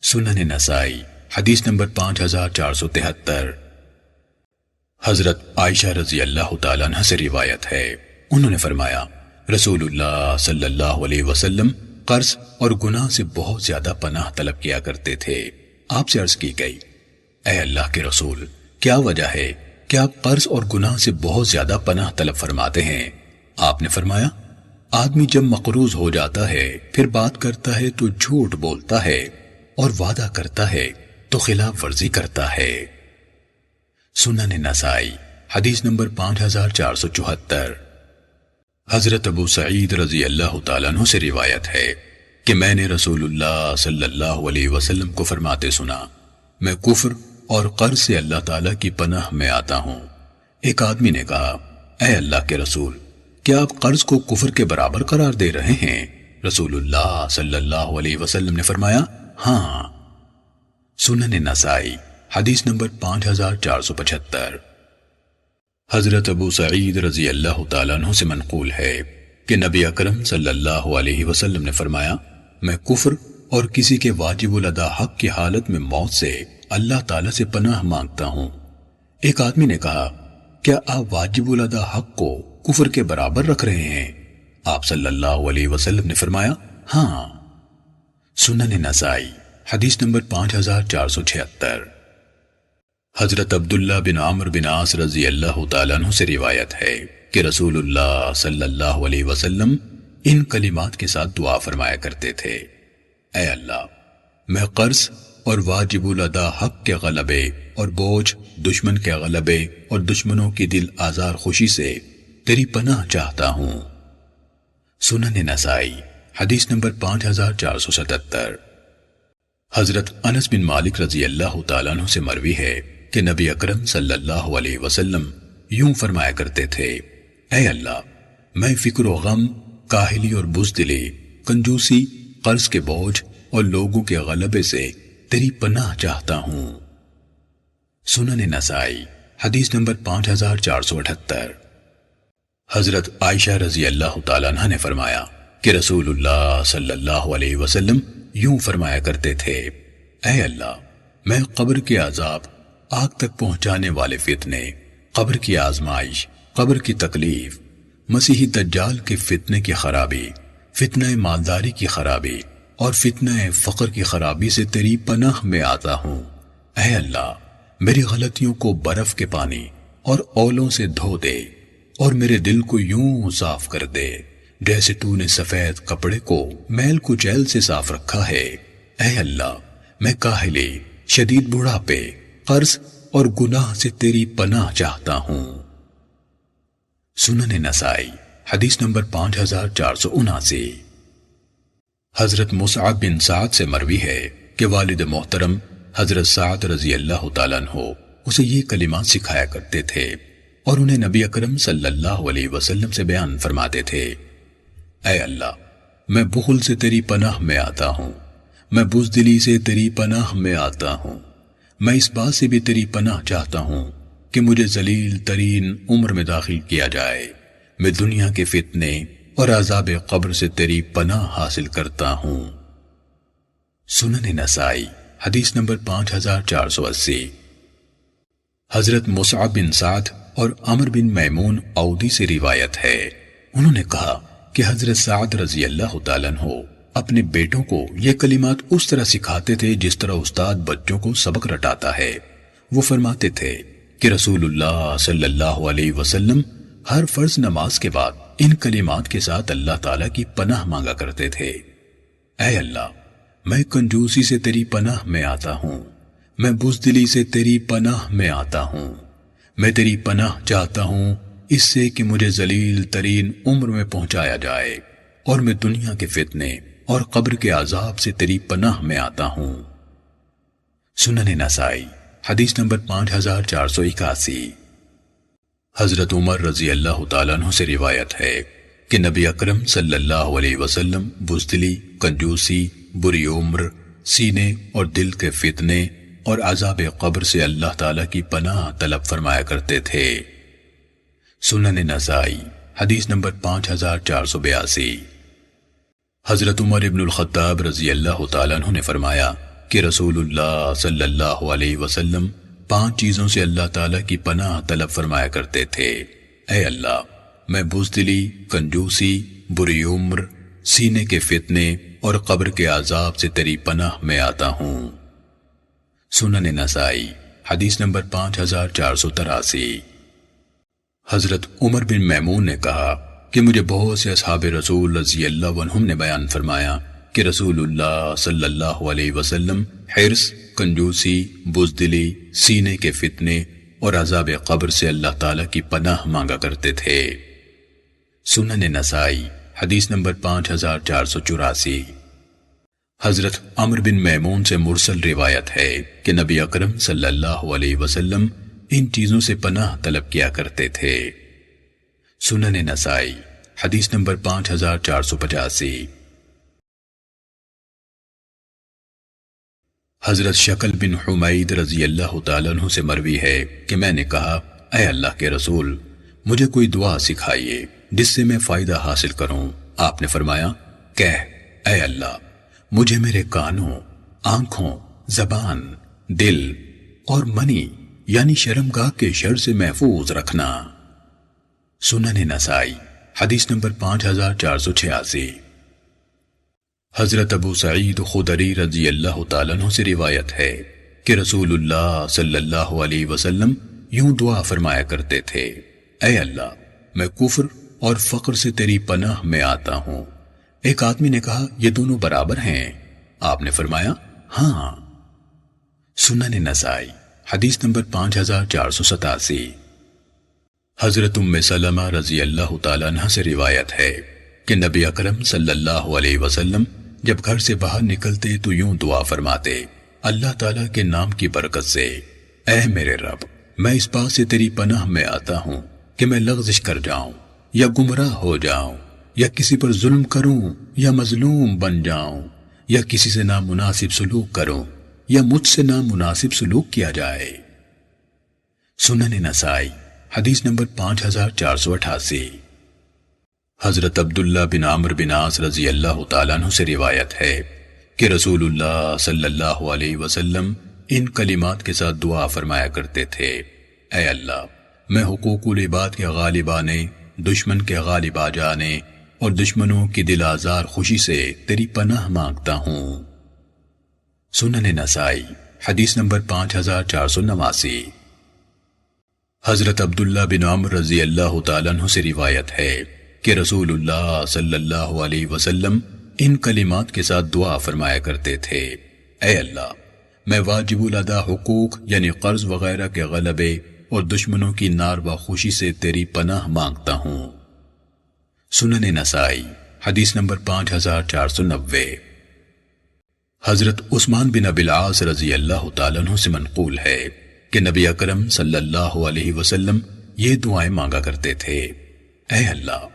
سنن نسائی حدیث نمبر 5473۔ حضرت عائشہ رضی اللہ تعالیٰ عنہ سے روایت ہے، انہوں نے فرمایا رسول اللہ صلی اللہ علیہ وسلم قرض اور گناہ سے بہت زیادہ پناہ طلب کیا کرتے تھے۔ آپ سے عرض کی گئی: اے اللہ کے رسول، کیا وجہ ہے کہ آپ قرض اور گناہ سے بہت زیادہ پناہ طلب فرماتے ہیں؟ آپ نے فرمایا: آدمی جب مقروض ہو جاتا ہے پھر بات کرتا ہے تو جھوٹ بولتا ہے، اور وعدہ کرتا ہے تو خلاف ورزی کرتا ہے۔ سنن نسائی حدیث نمبر 5474۔ حضرت ابو سعید رضی اللہ تعالیٰ عنہ سے روایت ہے کہ میں نے رسول اللہ صلی اللہ علیہ وسلم کو فرماتے سنا: میں کفر اور قرض سے اللہ تعالیٰ کی پناہ میں آتا ہوں۔ ایک آدمی نے کہا: اے اللہ کے رسول، کیا آپ قرض کو کفر کے برابر قرار دے رہے ہیں؟ رسول اللہ صلی اللہ علیہ وسلم نے فرمایا: ہاں۔ سنن نسائی حدیث نمبر 5475۔ حضرت ابو سعید رضی اللہ تعالیٰ عنہ سے منقول ہے کہ نبی اکرم صلی اللہ علیہ وسلم نے فرمایا: میں کفر اور کسی کے واجب الادا حق کی حالت میں موت سے اللہ تعالیٰ سے پناہ مانگتا ہوں۔ ایک آدمی نے کہا: کیا آپ واجب الادا حق کو کفر کے برابر رکھ رہے ہیں؟ آپ صلی اللہ علیہ وسلم نے فرمایا: ہاں۔ سنن نسائی حدیث نمبر 5476۔ حضرت عبداللہ بن عمرو بن عاص رضی اللہ تعالیٰ عنہ سے روایت ہے کہ رسول اللہ صلی اللہ علیہ وسلم ان کلمات کے ساتھ دعا فرمایا کرتے تھے: اے اللہ، میں قرض اور واجب الادا حق کے غلبے اور بوجھ، دشمن کے غلبے اور دشمنوں کی دل آزار خوشی سے تیری پناہ چاہتا ہوں۔ سنن نسائی حدیث نمبر 5477۔ حضرت انس بن مالک رضی اللہ تعالیٰ عنہ سے مروی ہے کہ نبی اکرم صلی اللہ علیہ وسلم یوں فرمایا کرتے تھے: اے اللہ، میں فکر و غم، کاہلی اور بزدلی، کنجوسی، قرض کے بوجھ اور لوگوں کے غلبے سے تیری پناہ چاہتا ہوں۔ سنن نسائی حدیث نمبر 5478۔ حضرت عائشہ رضی اللہ تعالیٰ عنہ نے فرمایا کہ رسول اللہ صلی اللہ علیہ وسلم یوں فرمایا کرتے تھے: اے اللہ، میں قبر کے عذاب، آگ تک پہنچانے والے فتنے، قبر کی آزمائش، قبر کی تکلیف، مسیحی دجال کے فتنے کی خرابی، فتنہ مالداری کی خرابی اور فتنہ فقر کی خرابی سے تیری پناہ میں آتا ہوں۔ اے اللہ، میری غلطیوں کو برف کے پانی اور اولوں سے دھو دے، اور میرے دل کو یوں صاف کر دے جیسے تو نے سفید کپڑے کو میل کچیل سے صاف رکھا ہے۔ اے اللہ، میں کاہلی، شدید بڑھاپے، قرض اور گناہ سے تیری پناہ چاہتا ہوں۔ سنن نسائی حدیث نمبر 5479۔ حضرت مصعب بن سعد سے مروی ہے کہ والد محترم حضرت سعد رضی اللہ تعالیٰ عنہ اسے یہ کلمات سکھایا کرتے تھے اور انہیں نبی اکرم صلی اللہ علیہ وسلم سے بیان فرماتے تھے: اے اللہ، میں بخل سے تیری پناہ میں آتا ہوں، میں بزدلی سے تیری پناہ میں آتا ہوں، میں اس بات سے بھی تیری پناہ چاہتا ہوں کہ مجھے ذلیل ترین عمر میں داخل کیا جائے، میں دنیا کے فتنے اور عذاب قبر سے تیری پناہ حاصل کرتا ہوں۔ سنن نسائی حدیث نمبر 5480۔ حضرت مصعب بن سعد اور عمر بن میمون اودی سے روایت ہے، انہوں نے کہا: کہ حضرت سعد رضی اللہ تعالیٰ عنہ اپنے بیٹوں کو یہ کلمات اس طرح سکھاتے تھے جس طرح استاد بچوں کو سبق رٹاتا ہے۔ وہ فرماتے تھے کہ رسول اللہ صلی اللہ علیہ وسلم ہر فرض نماز کے بعد ان کلمات کے ساتھ اللہ تعالیٰ کی پناہ مانگا کرتے تھے۔ اے اللہ، میں کنجوسی سے تیری پناہ میں آتا ہوں، میں بزدلی سے تیری پناہ میں آتا ہوں، میں تیری پناہ چاہتا ہوں اس سے کہ مجھے ذلیل ترین عمر میں پہنچایا جائے، اور میں دنیا کے فتنے اور قبر کے عذاب سے تیری پناہ میں آتا ہوں۔ سنن نسائی حدیث نمبر 5481۔ حضرت عمر رضی اللہ تعالیٰ عنہ سے روایت ہے کہ نبی اکرم صلی اللہ علیہ وسلم بزدلی، کنجوسی، بری عمر، سینے اور دل کے فتنے اور عذاب قبر سے اللہ تعالیٰ کی پناہ طلب فرمایا کرتے تھے۔ سنن نسائی حدیث نمبر 5482۔ حضرت عمر ابن الخطاب رضی اللہ تعالیٰ عنہ نے فرمایا کہ رسول اللہ صلی اللہ علیہ وسلم 5 چیزوں سے اللہ تعالیٰ کی پناہ طلب فرمایا کرتے تھے۔ اے اللہ، میں بزدلی، کنجوسی، بری عمر، سینے کے فتنے اور قبر کے عذاب سے تیری پناہ میں آتا ہوں۔ سنن نسائی حدیث نمبر 5483۔ حضرت عمر بن میمون نے کہا کہ مجھے بہت سے اصحاب رسول رضی اللہ عنہم نے بیان فرمایا کہ رسول اللہ صلی اللہ علیہ وسلم حرص، کنجوسی، بزدلی، سینے کے فتنے اور عذاب قبر سے اللہ تعالیٰ کی پناہ مانگا کرتے تھے۔ سنن نسائی حدیث نمبر 5484۔ حضرت عمر بن میمون سے مرسل روایت ہے کہ نبی اکرم صلی اللہ علیہ وسلم ان چیزوں سے پناہ طلب کیا کرتے تھے۔ سنن نسائی حدیث نمبر 5485۔ حضرت شکل بن حمید رضی اللہ تعالیٰ عنہ سے مروی ہے کہ میں نے کہا، اے اللہ کے رسول، مجھے کوئی دعا سکھائیے جس سے میں فائدہ حاصل کروں۔ آپ نے فرمایا، کہہ، اے اللہ، مجھے میرے کانوں، آنکھوں، زبان، دل اور منی یعنی شرمگاہ کے شر سے محفوظ رکھنا۔ سنن نسائی حدیث نمبر 5486۔ حضرت ابو سعید خدری رضی اللہ تعالیٰ عنہ سے روایت ہے کہ رسول اللہ صلی اللہ علیہ وسلم یوں دعا فرمایا کرتے تھے، اے اللہ، میں کفر اور فقر سے تیری پناہ میں آتا ہوں۔ ایک آدمی نے کہا، یہ دونوں برابر ہیں؟ آپ نے فرمایا، ہاں۔ سنن نسائی حدیث نمبر 5487۔ حضرت ام سلمہ رضی اللہ تعالیٰ عنہ سے روایت ہے کہ نبی اکرم صلی اللہ علیہ وسلم جب گھر سے باہر نکلتے تو یوں دعا فرماتے، اللہ تعالیٰ کے نام کی برکت سے، اے میرے رب، میں اس بات سے تیری پناہ میں آتا ہوں کہ میں لغزش کر جاؤں یا گمراہ ہو جاؤں یا کسی پر ظلم کروں یا مظلوم بن جاؤں یا کسی سے نامناسب سلوک کروں یا مجھ سے نامناسب سلوک کیا جائے۔ سنن نسائی حدیث نمبر 5488۔ حضرت عبداللہ بن عمرو بن عاص رضی اللہ تعالیٰ عنہ سے روایت ہے کہ رسول اللہ صلی اللہ علیہ وسلم ان کلمات کے ساتھ دعا فرمایا کرتے تھے، اے اللہ، میں حقوق العباد کے غالب آنے، دشمن کے غالب آ جانے اور دشمنوں کی دل آزار خوشی سے تیری پناہ مانگتا ہوں۔ سنن نسائی حدیث نمبر 5489۔ حضرت عبداللہ بن عمرو رضی اللہ تعالیٰ عنہ سے روایت ہے کہ رسول اللہ صلی اللہ علیہ وسلم ان کلمات کے ساتھ دعا فرمایا کرتے تھے، اے اللہ، میں واجب الادا حقوق یعنی قرض وغیرہ کے غلبے اور دشمنوں کی ناروا خوشی سے تیری پناہ مانگتا ہوں۔ سنن نسائی حدیث نمبر 5490۔ حضرت عثمان بن ابی العاص رضی اللہ تعالیٰ عنہ سے منقول ہے کہ نبی اکرم صلی اللہ علیہ وسلم یہ دعائیں مانگا کرتے تھے، اے اللہ،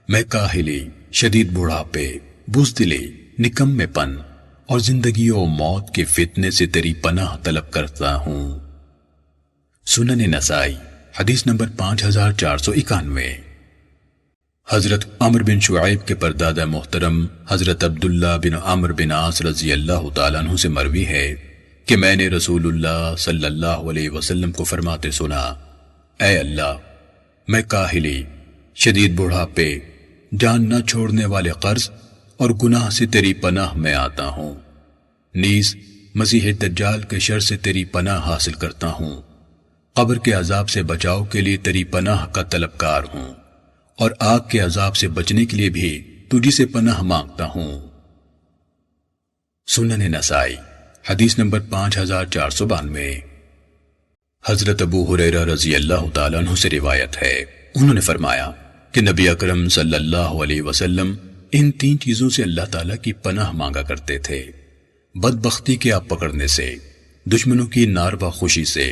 میں کاہلی، شدید بڑھاپے، بزدلی، نکمے پن اور زندگی و موت کے فتنے سے تیری پناہ طلب کرتا ہوں۔ سنن نسائی حدیث نمبر 5491۔ حضرت عمرو بن شعیب کے پردادا محترم حضرت عبداللہ بن عمرو بن عاص رضی اللہ تعالیٰ عنہ سے مروی ہے کہ میں نے رسول اللہ صلی اللہ علیہ وسلم کو فرماتے سنا، اے اللہ، میں کاہلی، شدید بڑھاپے جان نہ چھوڑنے والے قرض اور گناہ سے تیری پناہ میں آتا ہوں، نیز مسیح دجال کے شر سے تیری پناہ حاصل کرتا ہوں، قبر کے عذاب سے بچاؤ کے لیے تیری پناہ کا طلبکار ہوں، اور آگ کے عذاب سے بچنے کے لیے بھی تجھی سے پناہ مانگتا ہوں۔ سنن نسائی حدیث نمبر 5492۔ حضرت ابو ہریرہ رضی اللہ تعالیٰ عنہ سے روایت ہے، انہوں نے فرمایا کہ نبی اکرم صلی اللہ علیہ وسلم ان 3 چیزوں سے اللہ تعالیٰ کی پناہ مانگا کرتے تھے: بدبختی کے آپ پکڑنے سے، دشمنوں کی ناروا خوشی سے،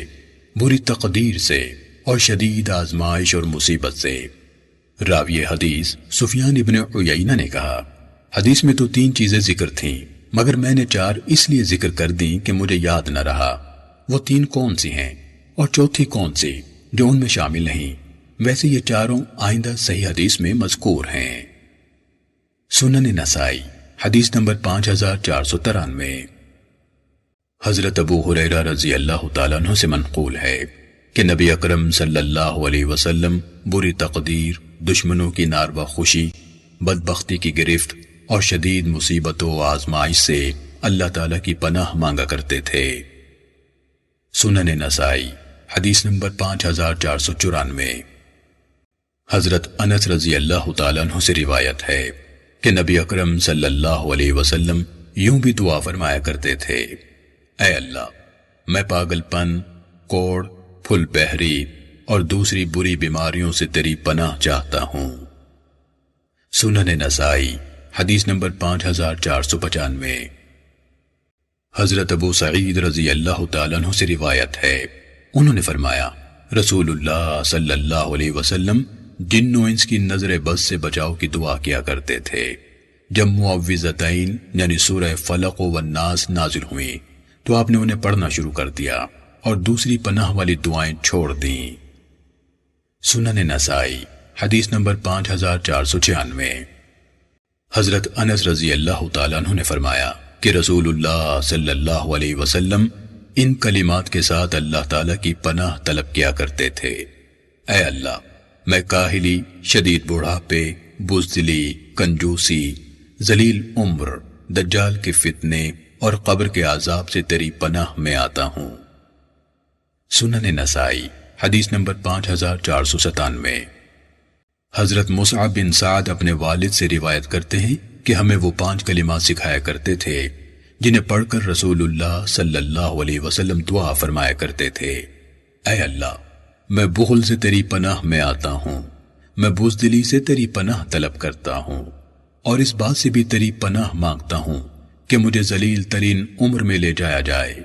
بری تقدیر سے، اور شدید آزمائش اور مصیبت سے۔ راوی حدیث سفیان ابن عیینہ نے کہا، حدیث میں تو 3 چیزیں ذکر تھیں، مگر میں نے 4 اس لیے ذکر کر دیں کہ مجھے یاد نہ رہا وہ 3 کون سی ہیں اور چوتھی کون سی جو ان میں شامل نہیں۔ ویسے یہ چاروں آئندہ صحیح حدیث میں مذکور ہیں۔ سنن نسائی حدیث نمبر 5493۔ حضرت ابو ہریرہ رضی اللہ تعالیٰ عنہ سے منقول ہے کہ نبی اکرم صلی اللہ علیہ وسلم بری تقدیر، دشمنوں کی ناروا خوشی، بدبختی کی گرفت اور شدید مصیبتوں و آزمائش سے اللہ تعالیٰ کی پناہ مانگا کرتے تھے۔ سنن نسائی حدیث نمبر 5494۔ حضرت انس رضی اللہ تعالیٰ عنہ سے روایت ہے کہ نبی اکرم صلی اللہ علیہ وسلم یوں بھی دعا فرمایا کرتے تھے: اے اللہ، میں پاگل پن، کوڑ، پھل بہری اور دوسری بری بیماریوں سے تیری پناہ چاہتا ہوں۔ سنن نسائی حدیث نمبر 5495۔ حضرت ابو سعید رضی اللہ تعالیٰ عنہ سے روایت ہے، انہوں نے فرمایا، رسول اللہ صلی اللہ علیہ وسلم جن و انس کی نظر بد سے بچاؤ کی دعا کیا کرتے تھے۔ جب معوذتین یعنی سورہ فلق و الناس نازل ہوئیں تو آپ نے انہیں پڑھنا شروع کر دیا اور دوسری پناہ والی دعائیں چھوڑ دیں۔ سنن نسائی حدیث نمبر 5496۔ حضرت انس رضی اللہ تعالیٰ عنہ نے فرمایا کہ رسول اللہ صلی اللہ علیہ وسلم ان کلمات کے ساتھ اللہ تعالیٰ کی پناہ طلب کیا کرتے تھے: اے اللہ، میں کاہلی، شدید بوڑھاپے، بزدلی، کنجوسی، ذلیل عمر، دجال کے فتنے اور قبر کے عذاب سے تیری پناہ میں آتا ہوں۔ سنن نسائی حدیث نمبر 5497۔ حضرت مصعب بن سعد اپنے والد سے روایت کرتے ہیں کہ ہمیں وہ 5 کلمات سکھایا کرتے تھے جنہیں پڑھ کر رسول اللہ صلی اللہ علیہ وسلم دعا فرمایا کرتے تھے: اے اللہ، میں بخل سے تیری پناہ میں آتا ہوں، میں بزدلی سے تیری پناہ طلب کرتا ہوں، اور اس بات سے بھی تیری پناہ مانگتا ہوں کہ مجھے ذلیل ترین عمر میں لے جایا جائے،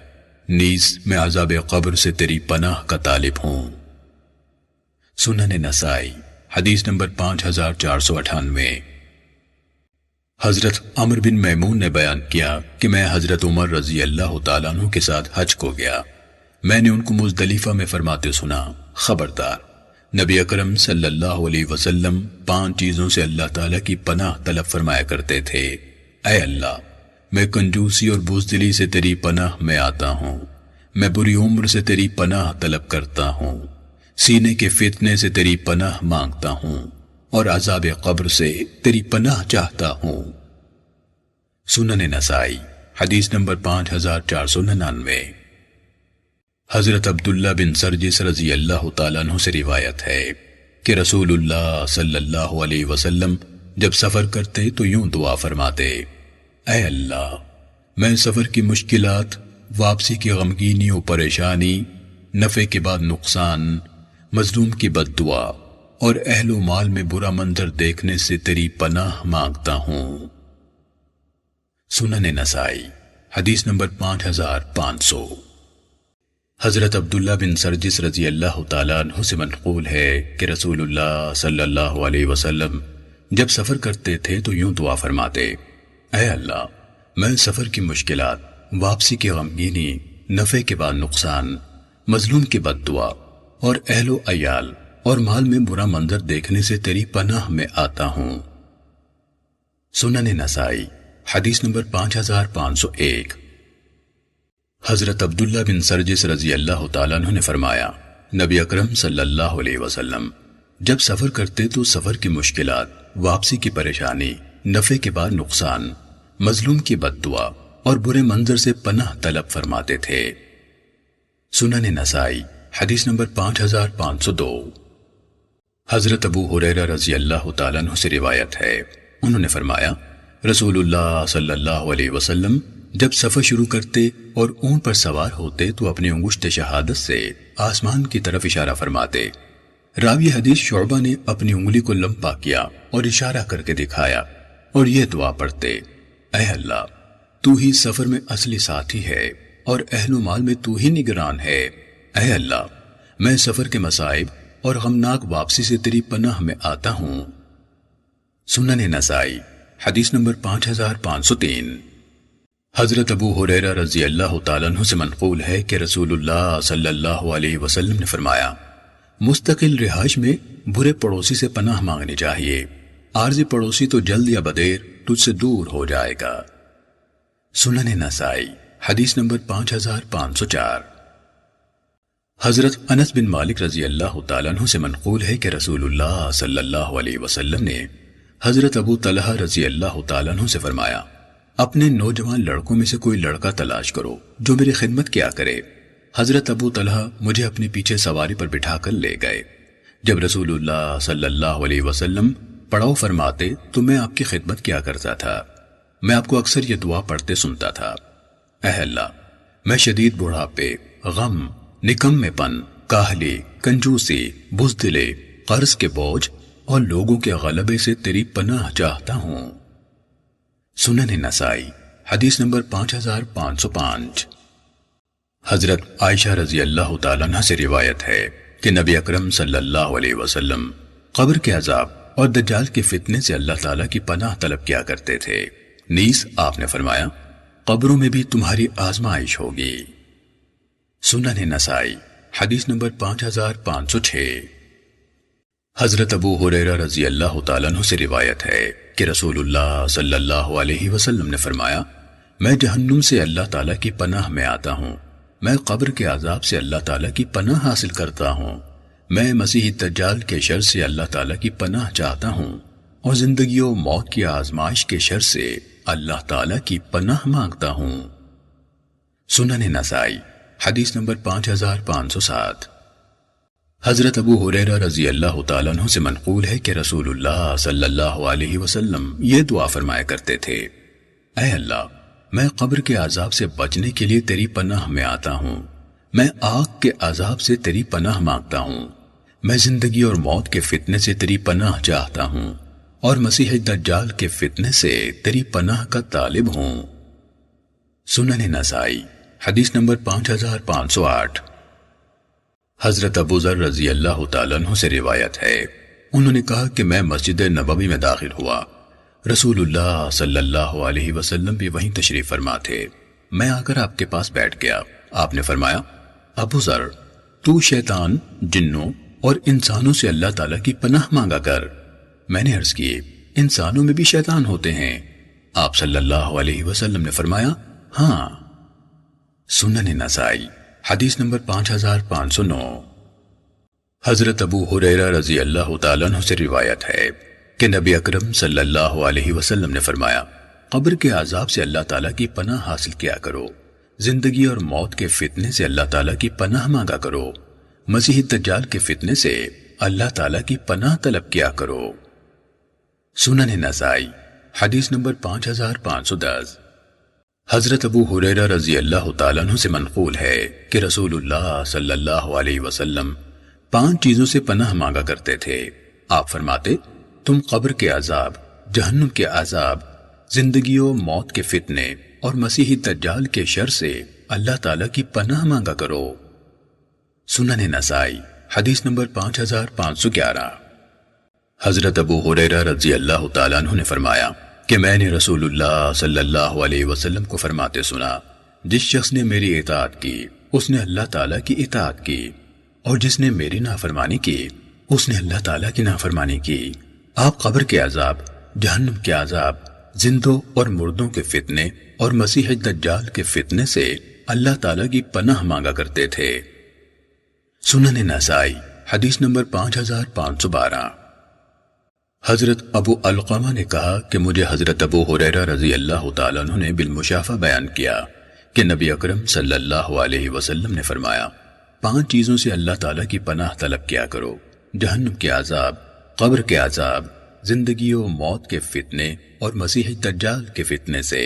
نیز میں عذاب قبر سے تیری پناہ کا طالب ہوں۔ سنن نسائی حدیث نمبر 5498۔ حضرت عمر بن میمون نے بیان کیا کہ میں حضرت عمر رضی اللہ تعالیٰ عنہ کے ساتھ حج کو گیا۔ میں نے ان کو مزدلفہ میں فرماتے سنا: خبردار، نبی اکرم صلی اللہ علیہ وسلم 5 چیزوں سے اللہ تعالیٰ کی پناہ طلب فرمایا کرتے تھے: اے اللہ، میں کنجوسی اور بزدلی سے تیری پناہ میں آتا ہوں، میں بری عمر سے تیری پناہ طلب کرتا ہوں، سینے کے فتنے سے تیری پناہ مانگتا ہوں، اور عذاب قبر سے تیری پناہ چاہتا ہوں۔ سنن نسائی حدیث نمبر 5499۔ حضرت عبداللہ بن سرجس رضی اللہ تعالیٰ عنہ سے روایت ہے کہ رسول اللہ صلی اللہ علیہ وسلم جب سفر کرتے تو یوں دعا فرماتے: اے اللہ، میں سفر کی مشکلات، واپسی کی غمگینی و پریشانی، نفع کے بعد نقصان، مظلوم کی بد دعا اور اہل و مال میں برا منظر دیکھنے سے تیری پناہ مانگتا ہوں۔ سنن نسائی حدیث نمبر 5500۔ حضرت عبداللہ بن سرجس رضی اللہ تعالیٰ عنہ سے منقول ہے کہ رسول اللہ صلی اللہ علیہ وسلم جب سفر کرتے تھے تو یوں دعا فرماتے: اے اللہ، میں سفر کی مشکلات، واپسی کی غمگینی، نفع کے بعد نقصان، مظلوم کی بد دعا اور اہل و عیال اور مال میں برا منظر دیکھنے سے تیری پناہ میں آتا ہوں۔ سنن نسائی حدیث نمبر 5501۔ حضرت عبداللہ بن سرجس رضی اللہ تعالیٰ عنہ نے فرمایا: نبی اکرم صلی اللہ علیہ وسلم جب سفر کرتے تو سفر کی مشکلات، واپسی کی پریشانی، نفع کے بعد نقصان، مظلوم کی بد دعا اور برے منظر سے پناہ طلب فرماتے تھے۔ سنن نسائی حدیث نمبر 5502۔ حضرت ابو ہریرہ رضی اللہ تعالیٰ عنہ سے روایت ہے، انہوں نے فرمایا رسول اللہ صلی اللہ علیہ وسلم جب سفر شروع کرتے اور اونٹ پر سوار ہوتے تو اپنی انگشت شہادت سے آسمان کی طرف اشارہ فرماتے۔ راوی حدیث شعبہ نے اپنی انگلی کو لمبا کیا اور اشارہ کر کے دکھایا اور یہ دعا پڑھتے، اے اللہ تو ہی سفر میں اصلی ساتھی ہے اور اہل و مال میں تو ہی نگران ہے۔ اے اللہ میں سفر کے مصائب اور غمناک واپسی سے تیری پناہ میں آتا ہوں۔ سنن نسائی حدیث نمبر 5503۔ حضرت ابو ہریرہ رضی اللہ تعالیٰ عنہ سے منقول ہے کہ رسول اللہ صلی اللہ علیہ وسلم نے فرمایا مستقل رہائش میں برے پڑوسی سے پناہ مانگنی چاہیے، عارضی پڑوسی تو جلد یا بدیر تجھ سے دور ہو جائے گا۔ سنن نسائی حدیث نمبر 5504۔ حضرت انس بن مالک رضی اللہ تعالیٰ عنہ سے منقول ہے کہ رسول اللہ صلی اللہ علیہ وسلم نے حضرت ابو طلحہ رضی اللہ تعالیٰ عنہ سے فرمایا اپنے نوجوان لڑکوں میں سے کوئی لڑکا تلاش کرو جو میری خدمت کیا کرے۔ حضرت ابو طلحہ مجھے اپنے پیچھے سواری پر بٹھا کر لے گئے۔ جب رسول اللہ صلی اللہ علیہ وسلم پڑاؤ فرماتے تو میں آپ کی خدمت کیا کرتا تھا۔ میں آپ کو اکثر یہ دعا پڑھتے سنتا تھا، اے اللہ میں شدید بڑھاپے، غم، نکمے پن، کاہلی، کنجوسی، بزدلی، قرض کے بوجھ اور لوگوں کے غلبے سے تیری پناہ چاہتا ہوں۔ سنن نسائی حدیث نمبر 5505۔ حضرت عائشہ رضی اللہ تعالیٰ عنہ سے روایت ہے کہ نبی اکرم صلی اللہ علیہ وسلم قبر کے عذاب اور دجال کے فتنے سے اللہ تعالیٰ کی پناہ طلب کیا کرتے تھے۔ نیز آپ نے فرمایا قبروں میں بھی تمہاری آزمائش ہوگی۔ سنن نسائی حدیث نمبر 5506۔ حضرت ابو ہریرہ رضی اللہ تعالیٰ عنہ سے روایت ہے کہ رسول اللہ صلی اللہ علیہ وسلم نے فرمایا میں جہنم سے اللہ تعالیٰ کی پناہ میں آتا ہوں، میں قبر کے عذاب سے اللہ تعالیٰ کی پناہ حاصل کرتا ہوں، میں مسیح دجال کے شر سے اللہ تعالیٰ کی پناہ چاہتا ہوں اور زندگی و موت کی آزمائش کے شر سے اللہ تعالیٰ کی پناہ مانگتا ہوں۔ سنن نسائی حدیث نمبر 5507۔ حضرت ابو ہریرہ رضی اللہ تعالیٰ عنہ سے منقول ہے کہ رسول اللہ صلی اللہ علیہ وسلم یہ دعا فرمایا کرتے تھے، اے اللہ میں قبر کے عذاب سے بچنے کے لیے تیری پناہ میں آتا ہوں، میں آگ کے عذاب سے تیری پناہ مانگتا ہوں، میں زندگی اور موت کے فتنے سے تیری پناہ چاہتا ہوں اور مسیح دجال کے فتنے سے تیری پناہ کا طالب ہوں۔ سنن نسائی حدیث نمبر 5508۔ حضرت ابو ذر رضی اللہ تعالیٰ عنہ سے روایت ہے، انہوں نے کہا کہ میں مسجد نبوی میں داخل ہوا، رسول اللہ صلی اللہ علیہ وسلم بھی وہیں تشریف فرما تھے۔ میں آ کر آپ کے پاس بیٹھ گیا۔ آپ نے فرمایا ابو ذر تو شیطان، جنوں اور انسانوں سے اللہ تعالیٰ کی پناہ مانگا کر۔ میں نے عرض کی انسانوں میں بھی شیطان ہوتے ہیں؟ آپ صلی اللہ علیہ وسلم نے فرمایا ہاں۔ سنن نسائی حدیث نمبر 5509۔ حضرت ابو ہریرہ رضی اللہ تعالیٰ عنہ سے روایت ہے کہ نبی اکرم صلی اللہ علیہ وسلم نے فرمایا قبر کے عذاب سے اللہ تعالیٰ کی پناہ حاصل کیا کرو، زندگی اور موت کے فتنے سے اللہ تعالیٰ کی پناہ مانگا کرو، مسیح دجال کے فتنے سے اللہ تعالیٰ کی پناہ طلب کیا کرو۔ سنن نسائی حدیث نمبر 5510۔ حضرت ابو ہریرہ رضی اللہ تعالیٰ عنہ سے منقول ہے کہ رسول اللہ صلی اللہ علیہ وسلم 5 چیزوں سے پناہ مانگا کرتے تھے۔ آپ فرماتے تم قبر کے عذاب، جہنم کے عذاب، زندگی و موت کے فتنے اور مسیح دجال کے شر سے اللہ تعالیٰ کی پناہ مانگا کرو۔ سنن نسائی حدیث نمبر 5511۔ حضرت ابو ہریرہ رضی اللہ تعالیٰ عنہ نے فرمایا کہ میں نے رسول اللہ صلی اللہ علیہ وسلم کو فرماتے سنا جس شخص نے میری اطاعت کی اس نے اللہ تعالیٰ کی اطاعت کی اور جس نے میری نافرمانی کی اس نے اللہ تعالیٰ کی نافرمانی کی۔ آپ قبر کے عذاب، جہنم کے عذاب، زندوں اور مردوں کے فتنے اور مسیح دجال کے فتنے سے اللہ تعالیٰ کی پناہ مانگا کرتے تھے۔ سنن نسائی حدیث نمبر 5512۔ حضرت ابو علقمہ نے کہا کہ مجھے حضرت ابو ہریرہ رضی اللہ تعالیٰ عنہ نے بالمشافہ بیان کیا کہ نبی اکرم صلی اللہ علیہ وسلم نے فرمایا 5 چیزوں سے اللہ تعالیٰ کی پناہ طلب کیا کرو: جہنم کے عذاب، قبر کے عذاب، زندگی و موت کے فتنے اور مسیح دجال کے فتنے سے۔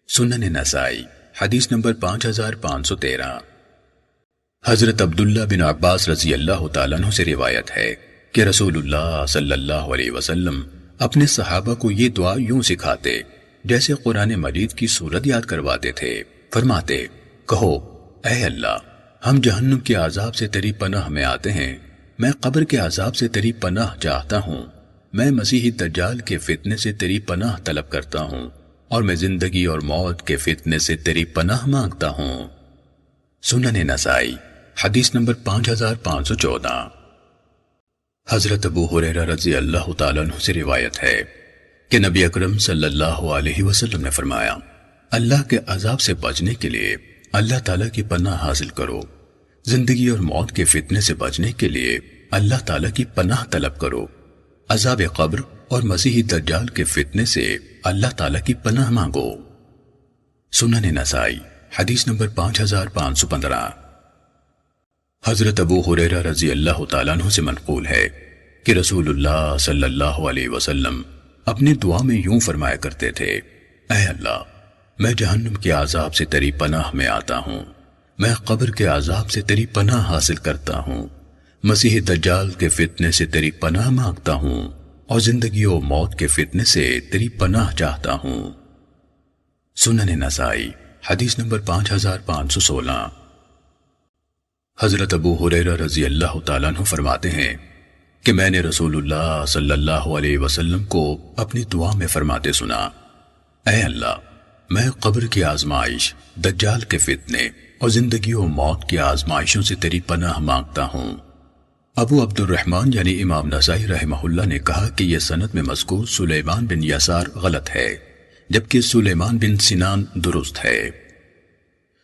سنن نسائی حدیث نمبر 5513۔ حضرت عبداللہ بن عباس رضی اللہ تعالیٰ عنہ سے روایت ہے کہ رسول اللہ صلی اللہ علیہ وسلم اپنے صحابہ کو یہ دعا یوں سکھاتے جیسے قرآن مجید کی سورت یاد کرواتے تھے۔ فرماتے: کہو اے اللہ، ہم جہنم کے عذاب سے تیری پناہ میں آتے ہیں، میں قبر کے عذاب سے تیری پناہ چاہتا ہوں، میں مسیح دجال کے فتنے سے تیری پناہ طلب کرتا ہوں، اور میں زندگی اور موت کے فتنے سے تیری پناہ مانگتا ہوں۔ سنن نسائی حدیث نمبر 5514۔ حضرت ابو ہریرہ رضی اللہ تعالیٰ عنہ سے روایت ہے کہ نبی اکرم صلی اللہ علیہ وسلم نے فرمایا: اللہ کے عذاب سے بچنے کے لیے اللہ تعالیٰ کی پناہ حاصل کرو، زندگی اور موت کے فتنے سے بچنے کے لیے اللہ تعالیٰ کی پناہ طلب کرو، عذاب قبر اور مسیح دجال کے فتنے سے اللہ تعالیٰ کی پناہ مانگو۔ سنن نسائی حدیث نمبر 5515۔ حضرت ابو ہریرہ رضی اللہ تعالیٰ عنہ سے منقول ہے کہ رسول اللہ صلی اللہ علیہ وسلم اپنی دعا میں یوں فرمایا کرتے تھے: اے اللہ، میں جہنم کے عذاب سے تیری پناہ میں آتا ہوں، میں قبر کے عذاب سے تیری پناہ حاصل کرتا ہوں، مسیح دجال کے فتنے سے تیری پناہ مانگتا ہوں، اور زندگی و موت کے فتنے سے تیری پناہ چاہتا ہوں۔ سنن نسائی حدیث نمبر 5516۔ حضرت ابو ہریرہ رضی اللہ تعالیٰ عنہ فرماتے ہیں کہ میں نے رسول اللہ صلی اللہ علیہ وسلم کو اپنی دعا میں فرماتے سنا: اے اللہ، میں قبر کی آزمائش، دجال کے فتنے اور زندگی و موت کی آزمائشوں سے تیری پناہ مانگتا ہوں۔ ابو عبد الرحمن یعنی امام نسائی رحمہ اللہ نے کہا کہ یہ سند میں مذکور سلیمان بن یسار غلط ہے، جبکہ سلیمان بن سنان درست ہے۔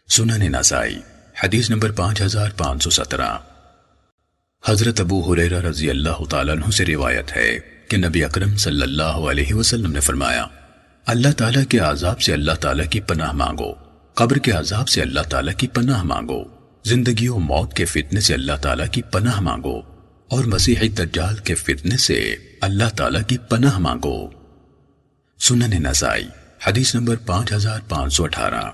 سنن نسائی حدیث نمبر 5517۔ حضرت ابو ہریرہ رضی اللہ تعالیٰ عنہ سے روایت ہے کہ نبی اکرم صلی اللہ علیہ وسلم نے فرمایا: اللہ تعالیٰ کے عذاب سے اللہ تعالیٰ کی پناہ مانگو، قبر کے عذاب سے اللہ تعالیٰ کی پناہ مانگو، زندگی و موت کے فتنے سے اللہ تعالیٰ کی پناہ مانگو، اور مسیح دجال کے فتنے سے اللہ تعالیٰ کی پناہ مانگو۔ سنن نسائی حدیث نمبر 5518۔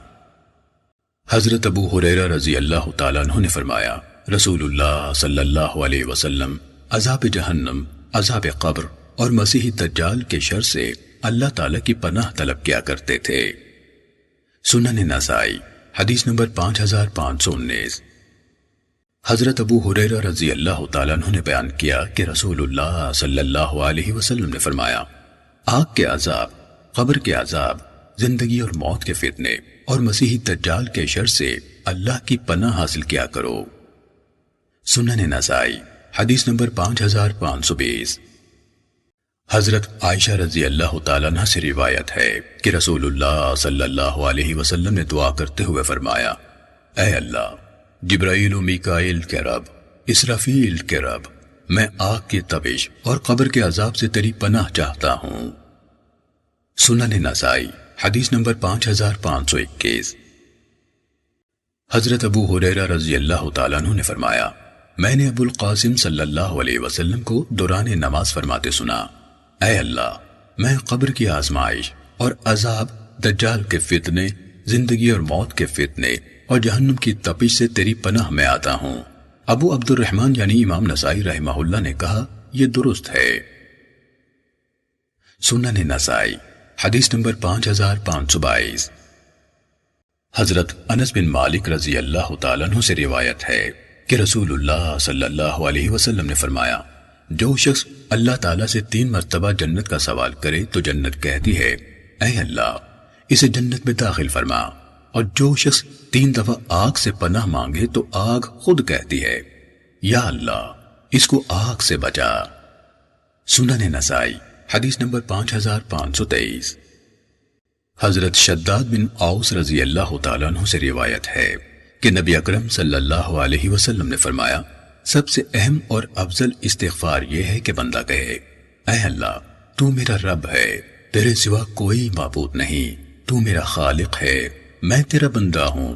حضرت ابو ہریرہ رضی اللہ تعالیٰ عنہ نے فرمایا: رسول اللہ صلی اللہ علیہ وسلم عذاب جہنم، عذاب قبر اور مسیح دجال کے شر سے اللہ تعالیٰ کی پناہ طلب کیا کرتے تھے۔ سنن نسائی حدیث نمبر 5519۔ حضرت ابو ہریرہ رضی اللہ تعالیٰ عنہ نے بیان کیا کہ رسول اللہ صلی اللہ علیہ وسلم نے فرمایا: آگ کے عذاب، قبر کے عذاب، زندگی اور موت کے فتنے اور مسیح دجال کے شر سے اللہ کی پناہ حاصل کیا کرو۔ سنن نسائی حدیث نمبر 5520۔ حضرت عائشہ رضی اللہ تعالیٰ عنہ سے روایت ہے کہ رسول اللہ صلی اللہ علیہ وسلم نے دعا کرتے ہوئے فرمایا: اے اللہ، جبرائیل و میکائیل کے رب، اسرافیل کے رب، میں آگ کی تپش اور قبر کے عذاب سے تیری پناہ چاہتا ہوں۔ سنن نسائی حدیث نمبر 5521۔ حضرت ابو ہریرہ رضی اللہ تعالیٰ عنہ نے فرمایا: میں نے ابو القاسم صلی اللہ علیہ وسلم کو دوران نماز فرماتے سنا: اے اللہ، میں قبر کی آزمائش اور عذاب، دجال کے فتنے، زندگی اور موت کے فتنے اور جہنم کی تپش سے تیری پناہ میں آتا ہوں۔ ابو عبد الرحمن یعنی امام نسائی رحمہ اللہ نے کہا یہ درست ہے۔ سنن نسائی حدیث نمبر 5522۔ حضرت انس بن مالک رضی اللہ تعالیٰ عنہ سے روایت ہے کہ رسول اللہ صلی اللہ علیہ وسلم نے فرمایا: جو شخص اللہ تعالیٰ سے 3 مرتبہ جنت کا سوال کرے تو جنت کہتی ہے: اے اللہ، اسے جنت میں داخل فرما، اور جو شخص 3 دفعہ آگ سے پناہ مانگے تو آگ خود کہتی ہے: یا اللہ، اس کو آگ سے بچا۔ سنن نسائی حدیث نمبر 5523۔ حضرت شداد بن اوس رضی اللہ تعالیٰ عنہ سے روایت ہے کہ نبی اکرم صلی اللہ علیہ وسلم نے فرمایا: سب سے اہم اور افضل استغفار یہ ہے کہ بندہ کہے اے اللہ تو میرا رب ہے، تیرے سوا کوئی معبود نہیں، تو میرا خالق ہے، میں تیرا بندہ ہوں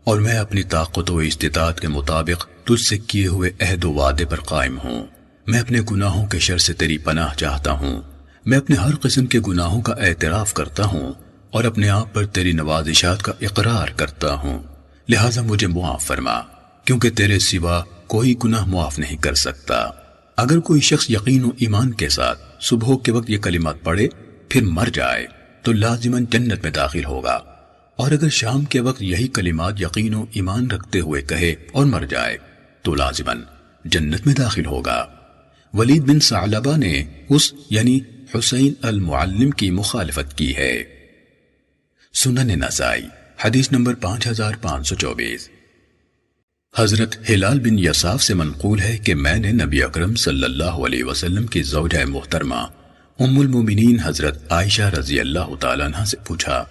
اور میں اپنی طاقت و استطاعت کے مطابق تجھ سے کیے ہوئے عہد و وعدے پر قائم ہوں، میں اپنے گناہوں کے شر سے تیری پناہ چاہتا ہوں، میں اپنے ہر قسم کے گناہوں کا اعتراف کرتا ہوں اور اپنے آپ پر تیری نوازشات کا اقرار کرتا ہوں، لہٰذا مجھے معاف فرما کیونکہ تیرے سوا کوئی گناہ معاف نہیں کر سکتا۔ اگر کوئی شخص یقین و ایمان کے ساتھ صبح کے وقت یہ کلمات پڑھے پھر مر جائے تو لازماً جنت میں داخل ہوگا، اور اگر شام کے وقت یہی کلمات یقین و ایمان رکھتے ہوئے کہے اور مر جائے تو لازماً جنت میں داخل ہوگا۔ ولید بن ثعلبہ نے اس یعنی حسین المعلم کی مخالفت کی ہے۔ سنن نسائی حدیث نمبر 5524۔ حضرت ہلال بن یصاف سے منقول ہے کہ میں نے نبی اکرم صلی اللہ علیہ وسلم کی زوجہ محترمہ ام المومنین حضرت عائشہ رضی اللہ تعالیٰ عنہ سے پوچھا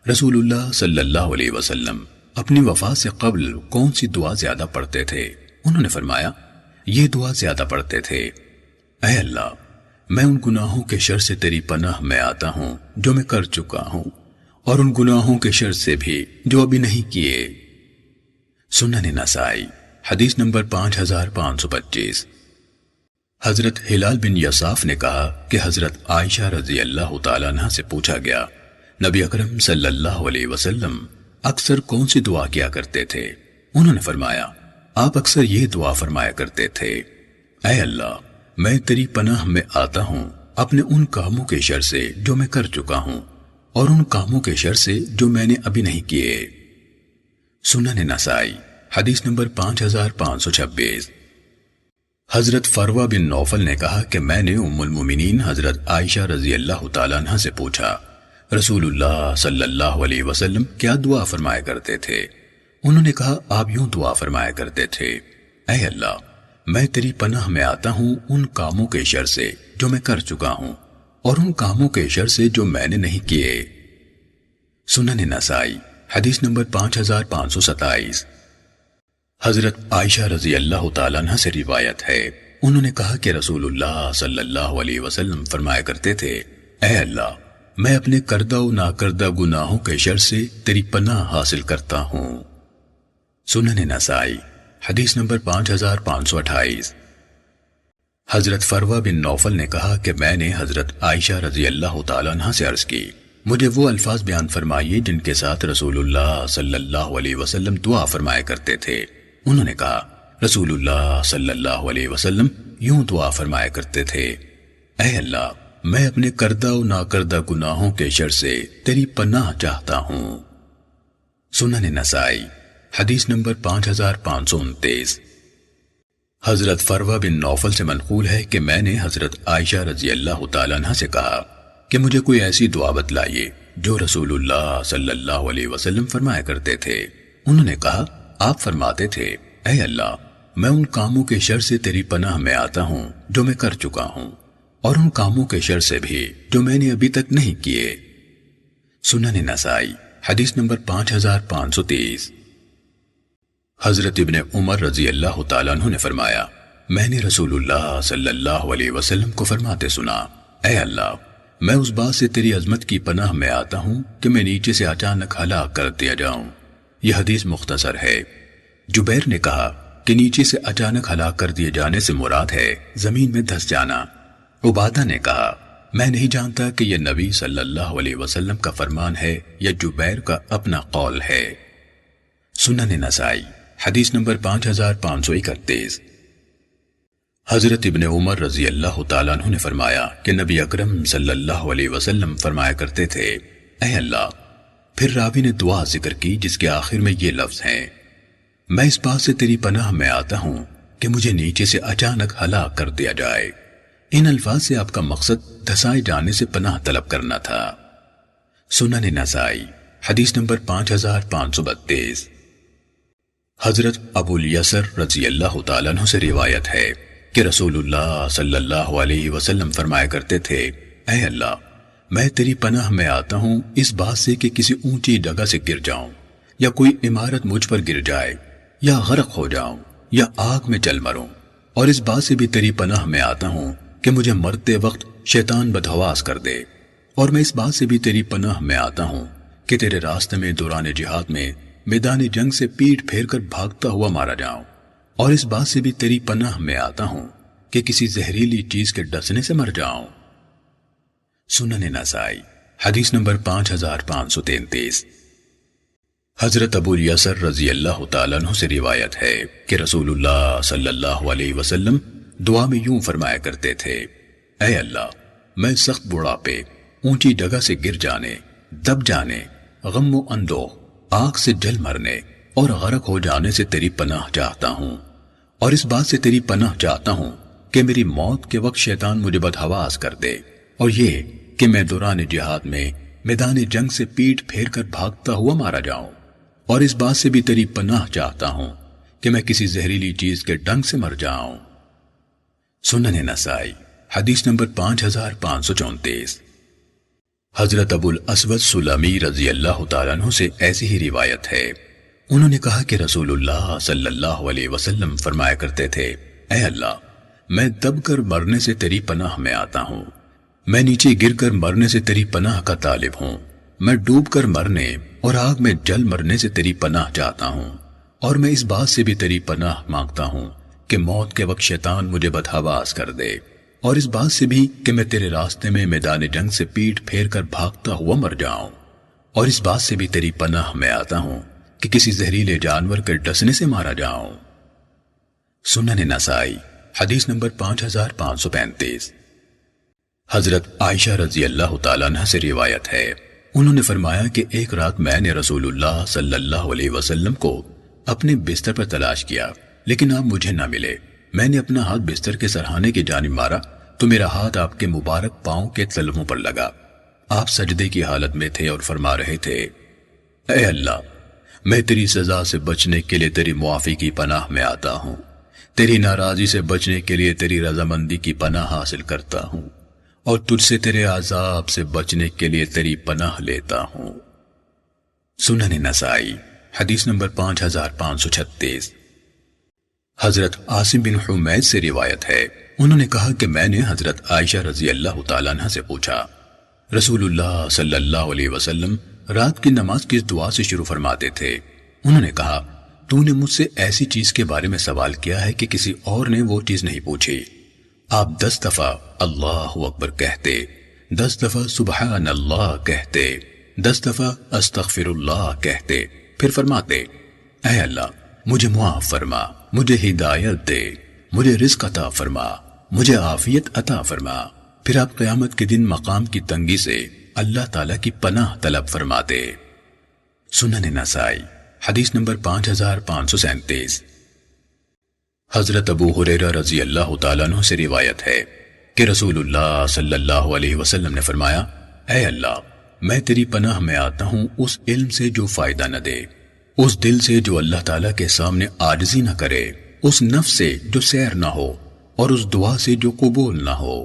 رسول اللہ صلی اللہ علیہ وسلم اپنی وفات سے قبل کون سی دعا زیادہ پڑھتے تھے؟ انہوں نے فرمایا یہ دعا زیادہ پڑھتے تھے اے اللہ میں ان گناہوں کے شر سے تیری پناہ میں آتا ہوں جو میں کر چکا ہوں اور ان گناہوں کے شر سے بھی جو ابھی نہیں کیے۔ سنن نسائی حدیث نمبر 5525۔ حضرت ہلال بن یصاف نے کہا کہ حضرت عائشہ رضی اللہ تعالیٰ عنہ سے پوچھا گیا نبی اکرم صلی اللہ علیہ وسلم اکثر کون سی دعا کیا کرتے تھے؟ انہوں نے فرمایا آپ اکثر یہ دعا فرمایا کرتے تھے اے اللہ میں تیری پناہ میں آتا ہوں اپنے ان کاموں کے شر سے جو میں کر چکا ہوں اور ان کاموں کے شر سے جو میں نے ابھی نہیں کیے۔ سنن نسائی حدیث نمبر 5526۔ حضرت فروہ بن نوفل نے کہا کہ میں نے ام المومنین حضرت عائشہ رضی اللہ تعالیٰ عنہ سے پوچھا رسول اللہ صلی اللہ علیہ وسلم کیا دعا فرمایا کرتے تھے؟ انہوں نے کہا آپ یوں دعا فرمایا کرتے تھے اے اللہ میں تیری پناہ میں آتا ہوں ان کاموں کے شر سے جو میں کر چکا ہوں اور ان کاموں کے شر سے جو میں نے نہیں کیے۔ سنن نسائی حدیث نمبر 5527۔ حضرت عائشہ رضی اللہ تعالیٰ عنہ سے روایت ہے انہوں نے کہا کہ رسول اللہ صلی اللہ علیہ وسلم فرمایا کرتے تھے اے اللہ میں اپنے کردہ و ناکردہ گناہوں کے شر سے تیری پناہ حاصل کرتا ہوں۔ سنن نسائی حدیث نمبر 5528۔ حضرت فروہ بن نوفل نے کہا کہ میں نے حضرت عائشہ رضی اللہ تعالیٰ عنہ سے عرض کی مجھے وہ الفاظ بیان فرمائیے جن کے ساتھ رسول اللہ صلی اللہ علیہ وسلم دعا فرمایا کرتے تھے۔ انہوں نے کہا رسول اللہ صلی اللہ علیہ وسلم یوں دعا فرمایا کرتے تھے اے اللہ میں اپنے کردہ و ناکردہ گناہوں کے شر سے تیری پناہ چاہتا ہوں۔ سنن نسائی حدیث نمبر 5529۔ حضرت فروہ بن نوفل سے منقول ہے کہ میں نے حضرت عائشہ رضی اللہ تعالیٰ عنہ سے کہا کہ مجھے کوئی ایسی دعا بتلائیے جو رسول اللہ صلی اللہ علیہ وسلم فرمایا کرتے تھے۔ انہوں نے کہا آپ فرماتے تھے اے اللہ میں ان کاموں کے شر سے تیری پناہ میں آتا ہوں جو میں کر چکا ہوں اور ان کاموں کے شر سے بھی جو میں نے ابھی تک نہیں کیے۔ سنن نسائی حدیث نمبر 5530۔ حضرت ابن عمر رضی اللہ تعالیٰ عنہ نے فرمایا میں نے رسول اللہ صلی اللہ علیہ وسلم کو فرماتے سنا اے اللہ میں اس بات سے تیری عظمت کی پناہ میں آتا ہوں کہ میں نیچے سے اچانک ہلاک کر دیا جاؤں۔ یہ حدیث مختصر ہے۔ جبیر نے کہا کہ نیچے سے اچانک ہلاک کر دیے جانے سے مراد ہے زمین میں دھس جانا۔ عبادہ نے کہا میں نہیں جانتا کہ یہ نبی صلی اللہ علیہ وسلم کا فرمان ہے یا جبیر کا اپنا قول ہے۔ سنن نسائی حدیث نمبر 5531۔ حضرت ابن عمر رضی اللہ تعالیٰ عنہ نے فرمایا کہ نبی اکرم صلی اللہ علیہ وسلم فرمایا کرتے تھے اے اللہ پھر راوی نے دعا ذکر کی جس کے آخر میں یہ لفظ ہیں میں اس بات سے تیری پناہ میں آتا ہوں کہ مجھے نیچے سے اچانک ہلاک کر دیا جائے۔ ان الفاظ سے آپ کا مقصد دھسائے جانے سے پناہ طلب کرنا تھا۔ سنن نسائی حدیث نمبر 5532۔ حضرت ابو الیسر رضی اللہ تعالیٰ عنہ سے روایت ہے کہ رسول اللہ صلی اللہ علیہ وسلم فرمایا کرتے تھے اے اللہ میں تیری پناہ میں آتا ہوں اس بات سے کہ کسی اونچی جگہ سے گر جاؤں یا کوئی عمارت مجھ پر گر جائے یا غرق ہو جاؤں یا آگ میں جل مروں، اور اس بات سے بھی تیری پناہ میں آتا ہوں کہ مجھے مرتے وقت شیطان بدحواس کر دے، اور میں اس بات سے بھی تیری پناہ میں آتا ہوں کہ تیرے راستے میں دوران جہاد میں میدان جنگ سے پیٹ پھیر کر بھاگتا ہوا مارا جاؤں، اور اس بات سے بھی تیری پناہ میں آتا ہوں کہ کسی زہریلی چیز کے ڈسنے سے مر جاؤں۔ سنن نسائی حدیث نمبر 5533۔ حضرت ابو الیسر رضی اللہ تعالیٰ عنہ سے روایت ہے کہ رسول اللہ صلی اللہ علیہ وسلم دعا میں یوں فرمایا کرتے تھے: اے اللہ، میں سخت بڑھاپے، اونچی جگہ سے گر جانے، دب جانے، غم و اندوہ، آگ سے جل مرنے اور غرق ہو جانے سے تیری پناہ چاہتا ہوں، اور اس بات سے تیری پناہ چاہتا ہوں کہ میری موت کے وقت شیطان مجھے بدحواس کر دے، اور یہ کہ میں دوران جہاد میں میدان جنگ سے پیٹ پھیر کر بھاگتا ہوا مارا جاؤں، اور اس بات سے بھی تیری پناہ چاہتا ہوں کہ میں کسی زہریلی چیز کے ڈنگ سے مر جاؤں۔ سنن نسائی حدیث نمبر 5534۔ حضرت ابو الاسود سلمی رضی اللہ تعالیٰ عنہ سے ایسی ہی روایت ہے، انہوں نے کہا کہ رسول اللہ صلی اللہ علیہ وسلم فرمایا کرتے تھے: اے اللہ، میں دب کر مرنے سے تیری پناہ میں آتا ہوں، میں نیچے گر کر مرنے سے تیری پناہ کا طالب ہوں، میں ڈوب کر مرنے اور آگ میں جل مرنے سے تیری پناہ چاہتا ہوں، اور میں اس بات سے بھی تیری پناہ مانگتا ہوں کہ موت کے وقت شیطان مجھے بدحواس کر دے، اور اس بات سے بھی کہ میں تیرے راستے میں میدان جنگ سے پیٹ پھیر کر بھاگتا ہوا مر جاؤں، اور اس بات سے بھی تیری پناہ میں آتا ہوں کہ کسی زہریلے جانور کے ڈسنے سے مارا جاؤں۔ سنن نسائی حدیث نمبر 5535۔ حضرت عائشہ رضی اللہ تعالیٰ عنہ سے روایت ہے، انہوں نے فرمایا کہ ایک رات میں نے رسول اللہ صلی اللہ علیہ وسلم کو اپنے بستر پر تلاش کیا، لیکن آپ مجھے نہ ملے۔ میں نے اپنا ہاتھ بستر کے سرہانے کی جانب مارا تو میرا ہاتھ آپ کے مبارک پاؤں کے تلووں پر لگا۔ آپ سجدے کی حالت میں تھے اور فرما رہے تھے: اے اللہ، میں تیری سزا سے بچنے کے لیے تیری معافی کی پناہ میں آتا ہوں، تیری ناراضی سے بچنے کے لیے تیری رضامندی کی پناہ حاصل کرتا ہوں، اور تجھ سے تیرے عذاب سے بچنے کے لیے تیری پناہ لیتا ہوں۔ سنن نسائی حدیث نمبر 5536۔ حضرت عاصم بن حمید سے روایت ہے، انہوں نے کہا کہ میں نے حضرت عائشہ رضی اللہ تعالیٰ عنہ سے پوچھا: رسول اللہ صلی اللہ علیہ وسلم رات کی نماز کس دعا سے شروع فرماتے تھے؟ انہوں نے کہا: تو نے مجھ سے ایسی چیز کے بارے میں سوال کیا ہے کہ کسی اور نے وہ چیز نہیں پوچھی۔ آپ 10 دفعہ اللہ اکبر کہتے، 10 دفعہ سبحان اللہ کہتے، 10 دفعہ استغفر اللہ کہتے، پھر فرماتے: اے اللہ، مجھے معاف فرما، مجھے ہدایت دے، مجھے رزق عطا فرما، مجھے عافیت عطا فرما۔ پھر آپ قیامت کے دن مقام کی تنگی سے اللہ تعالیٰ کی پناہ طلب فرماتے۔ سنن نسائی حدیث نمبر 5537۔ حضرت ابو ہریرہ رضی اللہ تعالیٰ عنہ سے روایت ہے کہ رسول اللہ صلی اللہ علیہ وسلم نے فرمایا: اے اللہ، میں تیری پناہ میں آتا ہوں اس علم سے جو فائدہ نہ دے، اس دل سے جو اللہ تعالیٰ کے سامنے عاجزی نہ کرے، اس نفس سے جو سیر نہ ہو، اور اس دعا سے جو قبول نہ ہو۔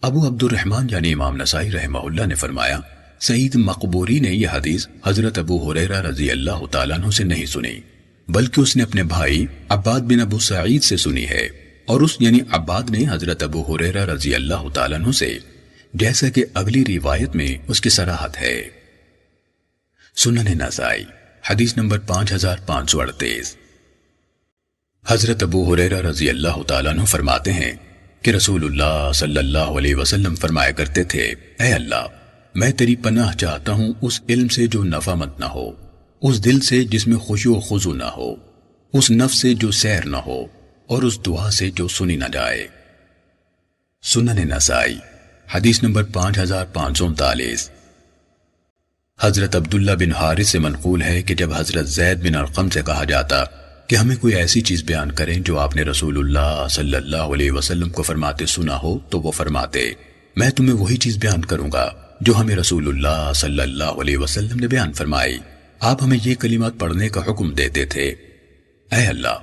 ابو عبد الرحمن یعنی امام نسائی رحمہ اللہ نے فرمایا: سعید مقبوری نے یہ حدیث حضرت ابو ہریرہ رضی اللہ تعالیٰ عنہ سے نہیں سنی، بلکہ اس نے اپنے بھائی عباد بن ابو سعید سے سنی ہے، اور اس یعنی عباد نے حضرت ابو ہریرہ رضی اللہ تعالیٰ عنہ سے، جیسا کہ اگلی روایت میں اس کی صراحت ہے۔ سنن نسائی حدیث نمبر 5538۔ حضرت ابو ہریرہ رضی اللہ تعالیٰ عنہ فرماتے ہیں کہ رسول اللہ صلی اللہ علیہ وسلم فرمایا کرتے تھے: اے اللہ، میں تیری پناہ چاہتا ہوں اس علم سے جو نفع مند نہ ہو، اس دل سے جس میں خشوع و خضوع نہ ہو، اس نفس سے جو سیر نہ ہو، اور اس دعا سے جو سنی نہ جائے۔ سنن نسائی حدیث نمبر 5539۔ حضرت عبداللہ بن حارث سے منقول ہے کہ جب حضرت زید بن ارقم سے کہا جاتا کہ ہمیں کوئی ایسی چیز بیان کریں جو آپ نے رسول اللہ صلی اللہ علیہ وسلم کو فرماتے سنا ہو، تو وہ فرماتے: میں تمہیں وہی چیز بیان کروں گا جو ہمیں رسول اللہ صلی اللہ علیہ وسلم نے بیان فرمائی۔ آپ ہمیں یہ کلمات پڑھنے کا حکم دیتے تھے: اے اللہ،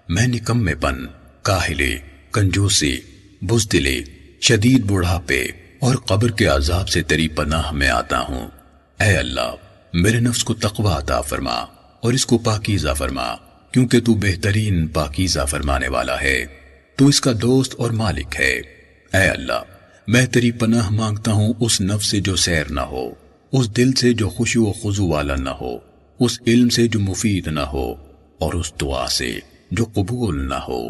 میں نکمے پن، کاہلی، کنجوسی، بزدلی، شدید بڑھاپے اور قبر کے عذاب سے تیری پناہ میں آتا ہوں۔ اے اللہ، میرے نفس کو تقوی عطا فرما اور اس کو پاکیزہ فرما، کیونکہ تو بہترین پاکیزہ فرمانے والا ہے، تو اس کا دوست اور مالک ہے۔ اے اللہ، میں تیری پناہ مانگتا ہوں اس نفس سے جو سیر نہ ہو، اس دل سے جو خشوع و خضوع والا نہ ہو، اس علم سے جو مفید نہ ہو، اور اس دعا سے جو قبول نہ ہو۔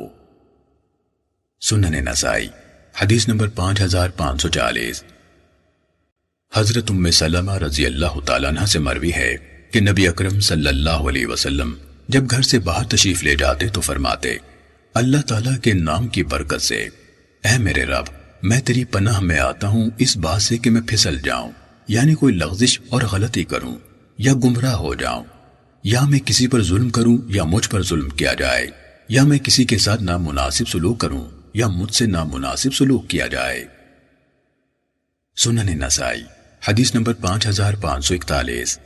سنن نسائی حدیث نمبر 5540۔ حضرت ام سلمہ رضی اللہ تعالیٰ عنہ سے مروی ہے کہ نبی اکرم صلی اللہ علیہ وسلم جب گھر سے باہر تشریف لے جاتے تو فرماتے، اللہ تعالیٰ کے نام کی برکت سے اے میرے رب، میں تیری پناہ میں آتا ہوں اس بات سے کہ میں پھسل جاؤں، یعنی کوئی لغزش اور غلطی کروں یا گمراہ ہو جاؤں، یا میں کسی پر ظلم کروں یا مجھ پر ظلم کیا جائے، یا میں کسی کے ساتھ نامناسب سلوک کروں یا مجھ سے نامناسب سلوک کیا جائے۔ سنن نسائی حدیث نمبر 5541۔